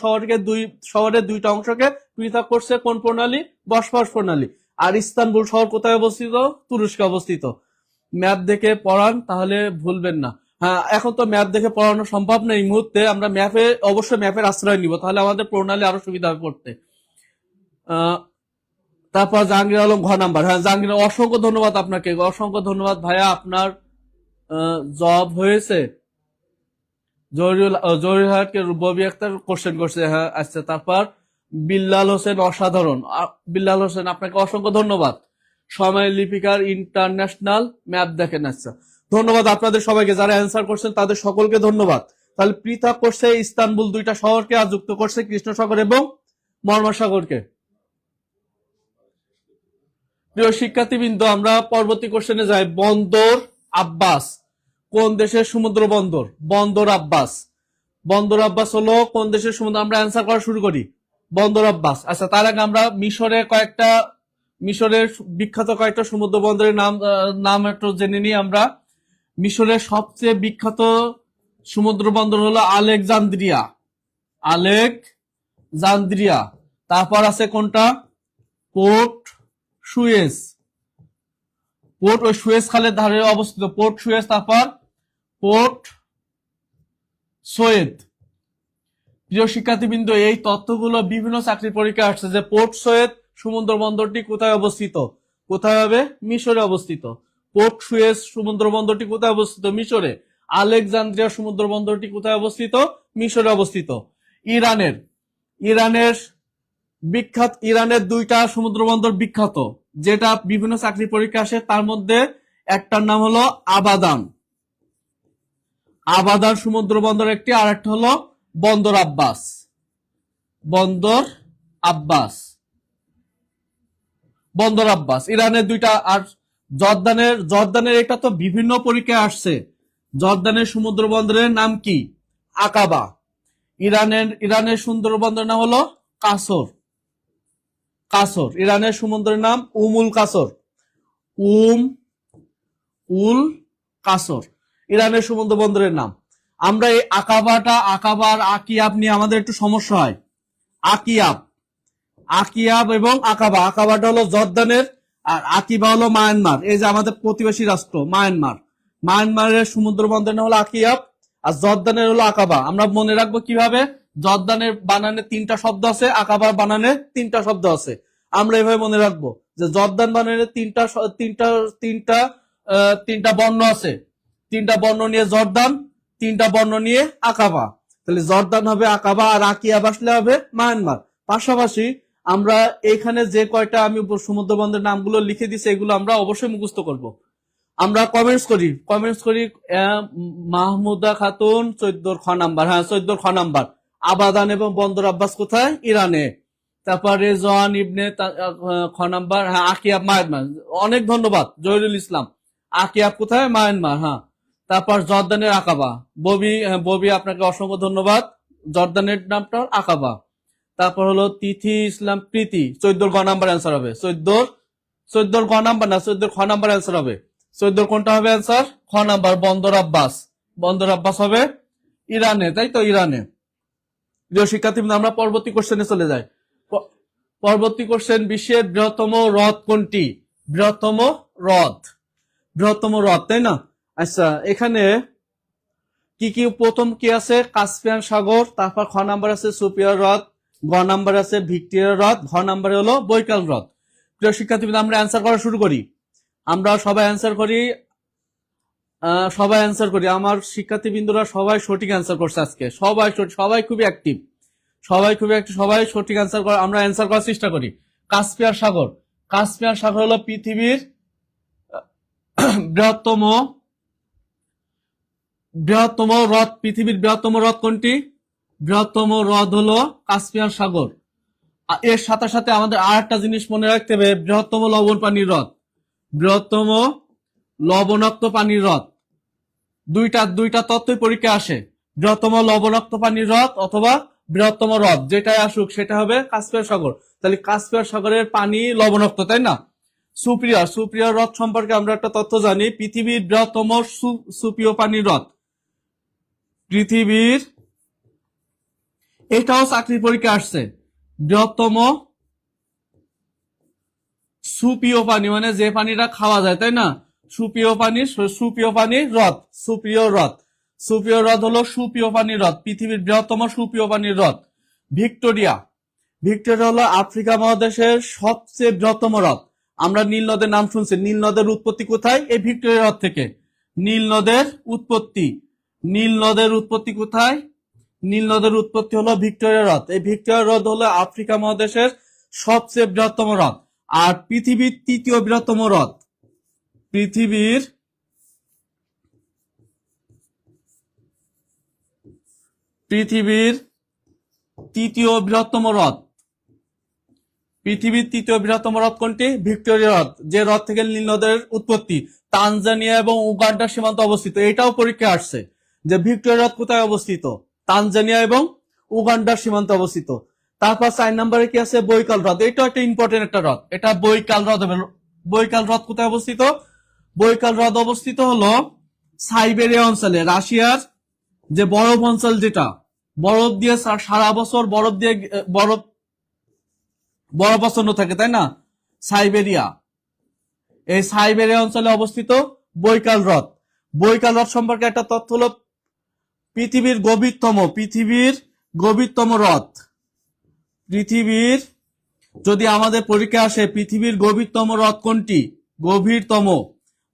শহরকে দুই শহরের দুইটা অংশকে পৃথক করছে কোন প্রণালী? বসফরাস প্রণালী। আর ইস্তাম্বুল শহর কোথায় অবস্থিত? তুরস্কে অবস্থিত। ম্যাপ দেখে পড়ান, তাহলে ভুলবেন না। হ্যাঁ, এখন তো ম্যাপ দেখে পড়ানো সম্ভব না এই মুহূর্তে, আমরা অবশ্যই ম্যাপের আশ্রয় নিব, তাহলে আমাদের প্রণালী আরো সুবিধা হবে পড়তে। তারপর জাহাঙ্গীর আলম ঘ নাম্বার। হ্যাঁ জাহাঙ্গীর, অসংখ্য ধন্যবাদ আপনাকে, অসংখ্য ধন্যবাদ ভাইয়া। আপনার জব হয়েছে। জহিরুল হায়াতকে ববি আক্তার কোশ্চেন করছে। হ্যাঁ আচ্ছা। তারপর বিল্লাল হোসেন, অসাধারণ। বিল্লাল হোসেন, আপনাকে অসংখ্য ধন্যবাদ। সময় লিপিকার ইন্টারন্যাশনাল ম্যাপ দেখেন। আচ্ছা, ধন্যবাদ আপনাদের সবাইকে, যারা অ্যান্সার করছেন তাদের সকলকে ধন্যবাদ। তাহলে পৃথক করছে ইস্তানবুল দুইটা শহরকে আর যুক্ত করছে কৃষ্ণ সাগর এবং মর্মর সাগরকে। প্রিয় শিক্ষার্থীবৃন্দ, আমরা পরবর্তী কোশ্চেনে যাই। বন্দর আব্বাস কোন দেশের সমুদ্র বন্দর? বন্দর আব্বাস হলো কোন দেশের সমুদ্র? আমরা অ্যান্সার করা শুরু করি। বন্দর আব্বাস। আচ্ছা, তার আগে আমরা মিশরের বিখ্যাত কয়েকটা সমুদ্র বন্দরের নাম একটু জেনে নিই। আমরা মিশরের সবচেয়ে বিখ্যাত সমুদ্র বন্দর হলো আলেকজান্দ্রিয়া। তারপর আছে কোনটা? Port Suez. পোর্ট ওই সুয়েজ খালের ধারে অবস্থিত, পোর্ট সুয়েজ। তারপর পোর্ট সৈয়দ। প্রিয় শিক্ষার্থীবৃন্দ, এই তথ্যগুলো বিভিন্ন চাকরির পরীক্ষা আসছে যে পোর্ট সৈয়দ সমুদ্র বন্দরটি কোথায় অবস্থিত? কোথায় হবে? মিশরে অবস্থিত। পোর্ট সুয়েজ সমুদ্র বন্দরটি কোথায় অবস্থিত? মিশরে। আলেকজান্দ্রিয়া সমুদ্র বন্দরটি কোথায় অবস্থিত? মিশরে অবস্থিত। ইরানের দুইটা সমুদ্র বন্দর বিখ্যাত, যেটা বিভিন্ন চাকরি পরীক্ষা আসে। তার মধ্যে একটার নাম হলো আবাদান সমুদ্র বন্দর একটি, আর একটা হলো বন্দর আব্বাস। ইরানের দুইটা। আর জর্দানের এটা তো বিভিন্ন পরীক্ষায় আসছে। জর্দানের সমুদ্র বন্দরের নাম কি? আকাবা। ইরানের সমুদ্র বন্দরের নাম হলো কাসর। ইরানের সমুদ্রের নাম উল কাসর, ইরানের সমুদ্র বন্দরের নাম। আমরা এই আকাবার আকিয়াব নিয়ে আমাদের একটু সমস্যা হয়। আকিয়াব এবং আকাবাটা হলো জর্দানের আর আকিবা হলো মায়ানমার। এই যে আমাদের প্রতিবেশী রাষ্ট্র মায়ানমারের সমুদ্র বন্দরের নাম হলো আকিয়াব আর জর্দানের হলো আকাবা। আমরা মনে রাখবো কিভাবে? জর্দানের বানানে 3টা শব্দ আছে, আকাবার বানানে 3টা শব্দ আছে। আমরা এভাবে মনে রাখবো যে জর্দান বানানে তিনটা বর্ণ আছে। 3টা বর্ণ নিয়ে জর্দান, 3টা বর্ণ নিয়ে আকাবা। তাহলে জর্দান হবে আকাবা আর আকিয়াব আসলে হবে মায়ানমার। পাশাপাশি আমরা এখানে যে কয়টা আমি সমুদ্র বন্দরের নামগুলো লিখে দিছি এগুলো আমরা অবশ্যই মুখস্থ করব। আমরা কমেন্টস করি মাহমুদা খাতুন 14 খ নাম্বার, হ্যাঁ 14 খ নাম্বার। আবাদান এবং বন্দর আব্বাস কোথায়? ইরানে। তারপর রেজওয়ান ইবনে খ নাম্বার, হ্যাঁ আকিয়াব মায়ানমার। অনেক ধন্যবাদ জহিরুল ইসলাম। আকিয়াব কোথায়? মায়ানমার, হ্যাঁ। তারপর জর্দানের আকাবা, ববি আপনাকে অসংখ্য ধন্যবাদ। জর্দানের নামটা আকাবা। তারপর হলো তিথি ইসলাম প্রীতি, 14 গ নাম্বার অ্যান্সার হবে। 14 গ নাম্বার না, 14 খ নাম্বার অ্যান্সার হবে। 14 কোনটা হবে অ্যান্সার? খ নাম্বার, বন্দর আব্বাস হবে ইরানে, তাই তো? ইরানে। প্রিয় শিক্ষার্থী, আমরা পরবর্তী কোশ্চেনে চলে যাই। পরবর্তী কোশ্চেন, বিশ্বের বৃহত্তম হ্রদ কোনটি? বৃহত্তম হ্রদ, তাই না? আচ্ছা, এখানে কি প্রথম কি আছে? কাস্পিয়ান সাগর। তারপর খ নাম্বার আছে সুপিয়া হ্রদ, গ নাম্বার আছে ভিক্টোরিয়া হ্রদ, ঘ নাম্বারে হলো বৈকাল হ্রদ। প্রিয় শিক্ষার্থী, আমরা অ্যান্সার করা শুরু করি। আমরা সবাই অ্যান্সার করি। আমার শিক্ষার্থীবৃন্দরা সবাই সঠিক অ্যান্সার করছে আজকে। সবাই খুবই অ্যাক্টিভ, সবাই সঠিক অ্যান্সার করে। আমরা অ্যান্সার করার চেষ্টা করি। কাস্পিয়ান সাগর হলো পৃথিবীর বৃহত্তম হ্রদ। পৃথিবীর বৃহত্তম হ্রদ কোনটি? বৃহত্তম হ্রদ হলো কাস্পিয়ান সাগর। এর সাথে সাথে আমাদের আর একটা জিনিস মনে রাখতে হবে, বৃহত্তম লবণ পানির হ্রদ, বৃহত্তম লবণাক্ত পানির হ্রদ। দুইটা তত্ত্বই পরীক্ষা আসে, বৃহত্তম লবণাক্ত পানির হ্রদ অথবা বৃহত্তম হ্রদ, যেটাই আসুক সেটা হবে কাস্পিয়ান সাগর। তাহলে কাস্পিয়ান সাগরের পানি লবণাক্ত, তাই না? সুপ্রিয়া হ্রদ সম্পর্কে আমরা একটা তথ্য জানি, পৃথিবীর বৃহত্তম সুপ্রিয় পানির হ্রদ। পৃথিবীর, এটাও চাকরির পরীক্ষা আসছে, বৃহত্তম সুপ্রিয় পানি, মানে যে পানিটা খাওয়া যায়, তাই না? সুপ্রিয় পানির হ্রদ, সুপ্রিয় হ্রদ হলো সুপ্রিয় পানির হ্রদ, পৃথিবীর বৃহত্তম সুপ্রিয় পানির হ্রদ। ভিক্টোরিয়া হলো আফ্রিকা মহাদেশের সবচেয়ে বৃহত্তম হ্রদ। আমরা নীল নদের নাম শুনছি, নীল নদের উৎপত্তি কোথায়? এই ভিক্টোরিয়া হ্রদ থেকে। নীল নদের উৎপত্তি কোথায়? নীল নদের উৎপত্তি হলো ভিক্টোরিয়া হ্রদ। এই ভিক্টোরিয়া হ্রদ হলো আফ্রিকা মহাদেশের সবচেয়ে বৃহত্তম হ্রদ। আর পৃথিবীর তৃতীয় বৃহত্তম হ্রদ, পৃথিবীর তৃতীয় বৃহত্তম হ্রদ কোনটি? ভিক্টোরিয়া হ্রদ, যে হ্রদ থেকে নীল নদের উৎপত্তি। তানজানিয়া এবং উগান্ডার সীমান্ত অবস্থিত। এটাও পরীক্ষা আসছে যে ভিক্টোরিয়া হ্রদ কোথায় অবস্থিত? তানজানিয়া এবং উগান্ডার সীমান্ত অবস্থিত। তারপর 4 নম্বরে কি আছে? বৈকাল হ্রদ। এটাও একটা ইম্পর্টেন্ট একটা হ্রদ, এটা বৈকাল হ্রদ হবে। বৈকাল হ্রদ কোথায় অবস্থিত? বৈকাল হ্রদ অবস্থিত হলো সাইবেরিয়া অঞ্চলে, রাশিয়ার যে বরফ অঞ্চল, যেটা বরফ দিয়ে সারা বছর বরফাচ্ছন্ন থাকে, তাই না? সাইবেরিয়া, এই সাইবেরিয়া অঞ্চলে অবস্থিত বৈকাল হ্রদ। সম্পর্কে একটা তথ্য হলো পৃথিবীর গভীরতম হ্রদ। যদি আমাদের পরীক্ষা আসে পৃথিবীর গভীরতম হ্রদ কোনটি,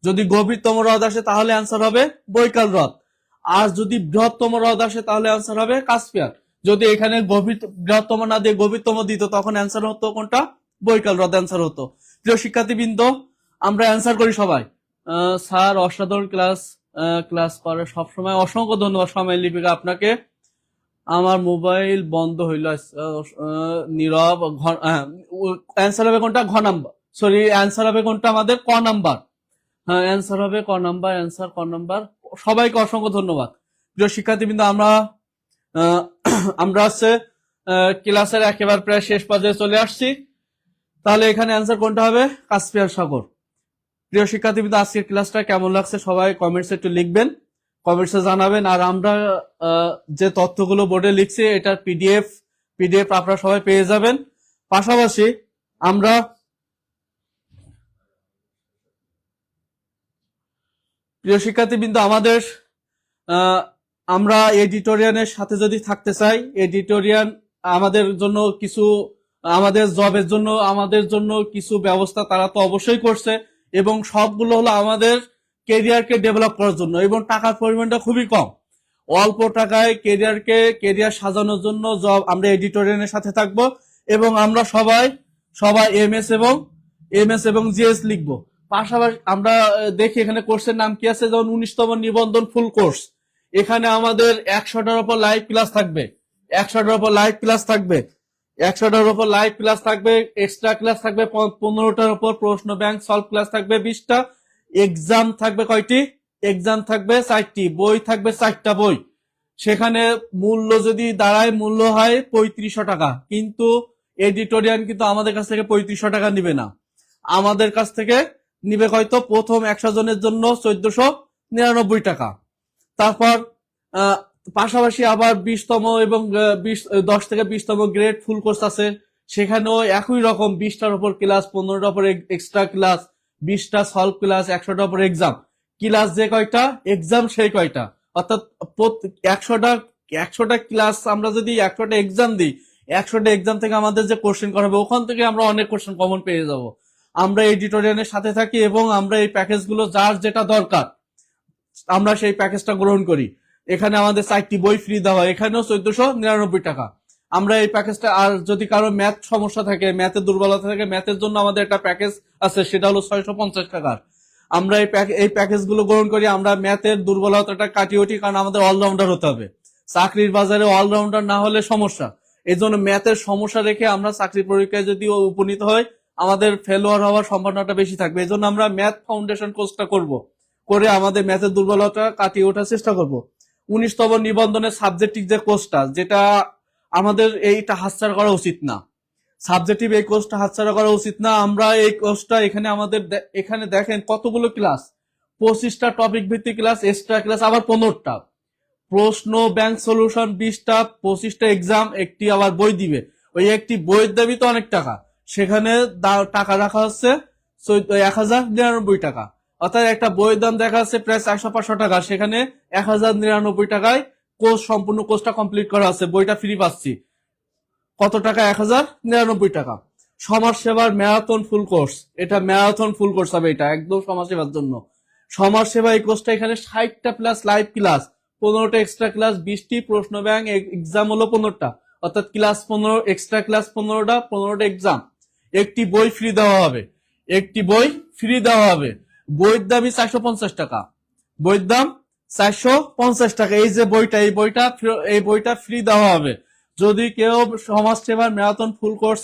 যদি গভীরতম হ্রদ আসে তাহলে অ্যান্সার হবে বৈকাল হ্রদ। আর যদি বৃহত্তম হ্রদ আসে তাহলে অ্যান্সার হবে কাস্পিয়ান। যদি এখানে বৃহত্তম না দিয়ে গভীরতম দিত তখন অ্যান্সার হতো কোনটা? বৈকাল হ্রদ অ্যান্সার হতো। প্রিয় শিক্ষার্থীবৃন্দ, আমরা অ্যান্সার করি সবাই। স্যার অসাধারণ ক্লাস করে সবসময়, অসংখ্য ধন্যবাদ সময় লিপিকা আপনাকে। আমার মোবাইল বন্ধ হইল, নীরব। অ্যান্সার হবে কোনটা? ঘ নাম্বার, সরি অ্যান্সার হবে কোনটা আমাদের? ক নাম্বার। হ্যাঁ অ্যান্সার হবে ক নাম্বার। সবাইকে অসংখ্য ধন্যবাদ। প্রিয় শিক্ষার্থীবৃন্দ, আমরা হচ্ছে ক্লাসের একেবারে প্রায় শেষ পর্যায়ে চলে আসছি। তাহলে এখানে অ্যান্সার কোনটা হবে? কাস্পিয়ান সাগর। প্রিয় শিক্ষার্থীবৃন্দ, আজকের ক্লাসটা কেমন লাগছে সবাই কমেন্টসে একটু লিখবেন, কমেন্টসে জানাবেন। আর আমরা যে তথ্যগুলো বোর্ডে লিখছি এটার পিডিএফ আপনারা সবাই পেয়ে যাবেন। পাশাপাশি আমরা প্রিয় শিক্ষার্থীবৃন্দ, আমরা এডিটোরিয়ানের সাথে যদি থাকতে চাই, এডিটোরিয়ান আমাদের জন্য কিছু, আমাদের জবের জন্য আমাদের জন্য কিছু ব্যবস্থা তারা তো অবশ্যই করছে, এবং সবগুলো হলো আমাদের কেরিয়ারকে ডেভেলপ করার জন্য, এবং টাকার পরিমাণটা খুবই কম। অল্প টাকায় কেরিয়ার সাজানোর জন্য জব, আমরা এডিটোরিয়ানের সাথে থাকবো এবং আমরা সবাই সবাই এমএস এবং জিএস লিখবো। পাশাপাশি আমরা দেখি এখানে কোর্সের নাম কি আছে, যেমন 19তম নিবন্ধন ফুল কোর্স। এখানে আমাদের 100টার উপর লাইভ ক্লাস থাকবে, 100টার উপর লাইভ ক্লাস থাকবে, 100টার উপর লাইভ ক্লাস থাকবে, এক্সট্রা ক্লাস থাকবে 15টার উপর, প্রশ্ন ব্যাংক সলভ ক্লাস থাকবে 20টা, এক্সাম থাকবে কয়টি? এক্সাম থাকবে 4টি, বই থাকবে 4টা বই। সেখানে মূল্য যদি দাঁড়ায়, মূল্য হয় 3500 টাকা, কিন্তু এডিটোরিয়াল কিন্তু আমাদের কাছ থেকে 3500 টাকা নিবে না। আমাদের কাছ থেকে নিবে হয়তো প্রথম 100 জনের জন্য 1499 টাকা। তারপর পাশাপাশি আবার 20তম এবং 10 থেকে 20তম গ্রেড ফুল কোর্স আছে, সেখানেও একই রকম 20টার উপর ক্লাস, 15টার উপর এক্সট্রা ক্লাস, 20টা সলভ ক্লাস, 100টার উপর এক্সাম। ক্লাস যে কয়টা, এক্সাম সেই কয়টা। অর্থাৎ 100টা ক্লাস আমরা যদি 100টা এক্সাম দিই, 100টা এক্সাম থেকে আমাদের যে কোশ্চেন করা হবে, ওখান থেকে আমরা অনেক কোশ্চেন কমন পেয়ে যাব। আমরা এডিটোরিয়ালের সাথে থাকি এবং আমরা এই প্যাকেজগুলো যার যেটা দরকার আমরা সেই প্যাকেজটা গ্রহণ করি। এখানে আমাদের 4টি বই ফ্রি দেওয়া হয়, এখানেও 1499 টাকা। আমরা এই প্যাকেজটা, আর যদি কারো ম্যাথ সমস্যা থাকে, ম্যাথের দুর্বলতা থাকে, ম্যাথের জন্য আমাদের একটা প্যাকেজ আছে, সেটা হলো 650 টাকার। আমরা এই প্যাকেজগুলো গ্রহণ করি। আমরা ম্যাথের দুর্বলতাটা কাটিয়ে উঠি, কারণ আমাদের অলরাউন্ডার হতে হবে। চাকরির বাজারে অলরাউন্ডার না হলে সমস্যা। এই জন্য ম্যাথের সমস্যা রেখে আমরা চাকরি পরীক্ষায় যদি উপনীত হয়, আমাদের ফেলোয়ার হওয়ার সম্ভাবনাটা বেশি থাকবে। এই জন্য আমরা ম্যাথ ফাউন্ডেশন কোর্সটা করে আমাদের ম্যাথের দুর্বলতা কাটিয়ে ওঠার চেষ্টা করব। 19তম নিবন্ধনের সাবজেক্টিভ যে কোর্সটা, যেটা আমাদের এইটা হাতছাড়া করা উচিত না। সাবজেক্টিভ এই কোর্সটা হাতছাড়া করা উচিত না। আমরা এই কোর্সটা এখানে এখানে দেখেন কতগুলো ক্লাস, 25টা টপিক ভিত্তিক ক্লাস, এক্সট্রা ক্লাস আবার 15টা, প্রশ্ন ব্যাংক সলিউশন 20টা, 25টা এক্সাম, একটি আবার বই দিবে। ওই একটি বইয়ের দাবি তো অনেক টাকা, সেখানে টাকা রাখা হচ্ছে 1099 টাকা। অর্থাৎ একটা বইয়ের দাম দেখা যাচ্ছে প্রায় 400-500 টাকা, সেখানে 1099 টাকায় সম্পূর্ণ কোর্সটা কমপ্লিট করা আছে, বইটা ফ্রি পাচ্ছি। কত টাকা? 1099 টাকা। সমাজ সেবার ম্যারাথন ফুল কোর্স, এটা ম্যারাথন ফুল কোর্স হবে, এটা একদম সমাজ সেবার জন্য। সমাজ সেবা এই কোর্সটা এখানে 60টা প্লাস লাইভ ক্লাস, 15টা এক্সট্রা ক্লাস, 20টি প্রশ্ন ব্যাংক, এক্সাম হলো 15টা, অর্থাৎ ক্লাস 15, এক্সট্রা ক্লাস 15টা, 15টা এক্সাম। একটি বই ফ্রি দেওয়া হবে, একটি বই ফ্রি দেওয়া হবে। বইয়ের দামই 450 টাকা, বইয়ের দাম 450 টাকা। এই যে বইটা, এই বইটা ফ্রি দেওয়া হবে। যদি কেউ সমাজ সেবার ম্যারাথন ফুল কোর্স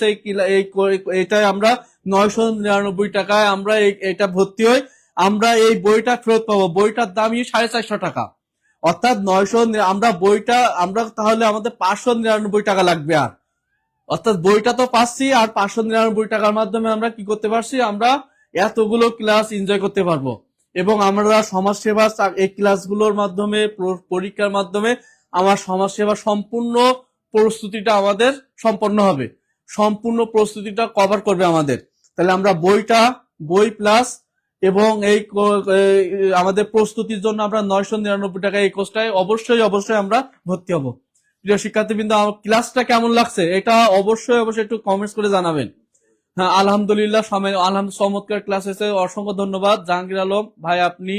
এইটাই আমরা 999 টাকায় আমরা এটা ভর্তি হই, আমরা এই বইটা ফেরত পাবো। বইটার দামই 450 টাকা, অর্থাৎ 900, আমরা তাহলে আমাদের 599 টাকা লাগবে। আর অর্থাৎ বইটা তো পাচ্ছি, আর 599 টাকার মাধ্যমে আমরা কি করতে পারছি, আমরা এতগুলো ক্লাস এনজয় করতে পারবো। এবং আমরা সমাজ সেবা এই ক্লাসগুলোর মাধ্যমে, পরীক্ষার মাধ্যমে আমার সমাজ সেবা সম্পূর্ণ প্রস্তুতিটা আমাদের সম্পন্ন হবে, সম্পূর্ণ প্রস্তুতিটা কভার করবে আমাদের। তাহলে আমরা বই প্লাস এবং এই আমাদের প্রস্তুতির জন্য আমরা 999 টাকা এই কোর্সটায় অবশ্যই আমরা ভর্তি হব। প্রিয় শিক্ষার্থীবৃন্দ, আমার ক্লাসটা কেমন লাগছে এটা অবশ্যই একটু কমেন্টস করে জানাবেন। হ্যাঁ, আলহামদুলিল্লাহ, চমৎকার ক্লাস হয়েছে। অসংখ্য ধন্যবাদ জাহাঙ্গীর আলম ভাই, আপনি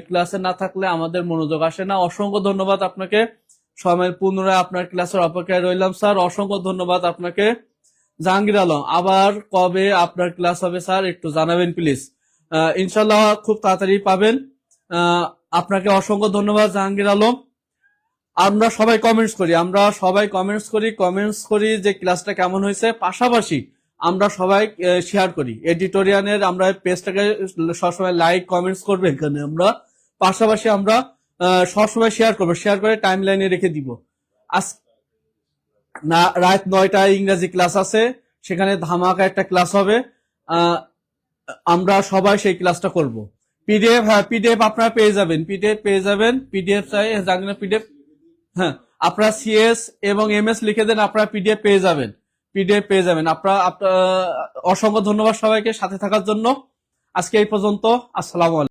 ক্লাসে না থাকলে আমাদের মনোযোগ আসে না। অসংখ্য ধন্যবাদ আপনাকে। সময় পুনরায় আপনার ক্লাসের অপেক্ষায় রইলাম স্যার। অসংখ্য ধন্যবাদ আপনাকে জাহাঙ্গীর আলম। আবার কবে আপনার ক্লাস হবে স্যার একটু জানাবেন প্লিজ। ইনশাল্লাহ খুব তাড়াতাড়ি পাবেন। আপনাকে অসংখ্য ধন্যবাদ জাহাঙ্গীর আলম। আমরা সবাই কমেন্টস করি যে ক্লাসটা কেমন হয়েছে। পাশাপাশি আমরা সবাই শেয়ার করি এডিটোরিয়ালের, আমরা পেজটাকে সবসময় লাইক কমেন্টস করবে এখানে আমরা। পাশাপাশি আমরা সবসময় শেয়ার করে টাইম লাইনে রেখে দিব। আজ রাত 9টায় ইংরেজি ক্লাস আছে, সেখানে ধামাকা একটা ক্লাস হবে। আমরা সবাই সেই ক্লাসটা করব। পিডিএফ আপনারা পেয়ে যাবেন। পিডিএফ চাই জানেন, পিডিএফ, হ্যাঁ, আপনারা সিএস এবং এমএস লিখে দেন, আপনারা পিডিএফ পেয়ে যাবেন। আপনারা অসংখ্য ধন্যবাদ সবাইকে সাথে থাকার জন্য। আজকে এই পর্যন্ত। আসসালামু আলাইকুম।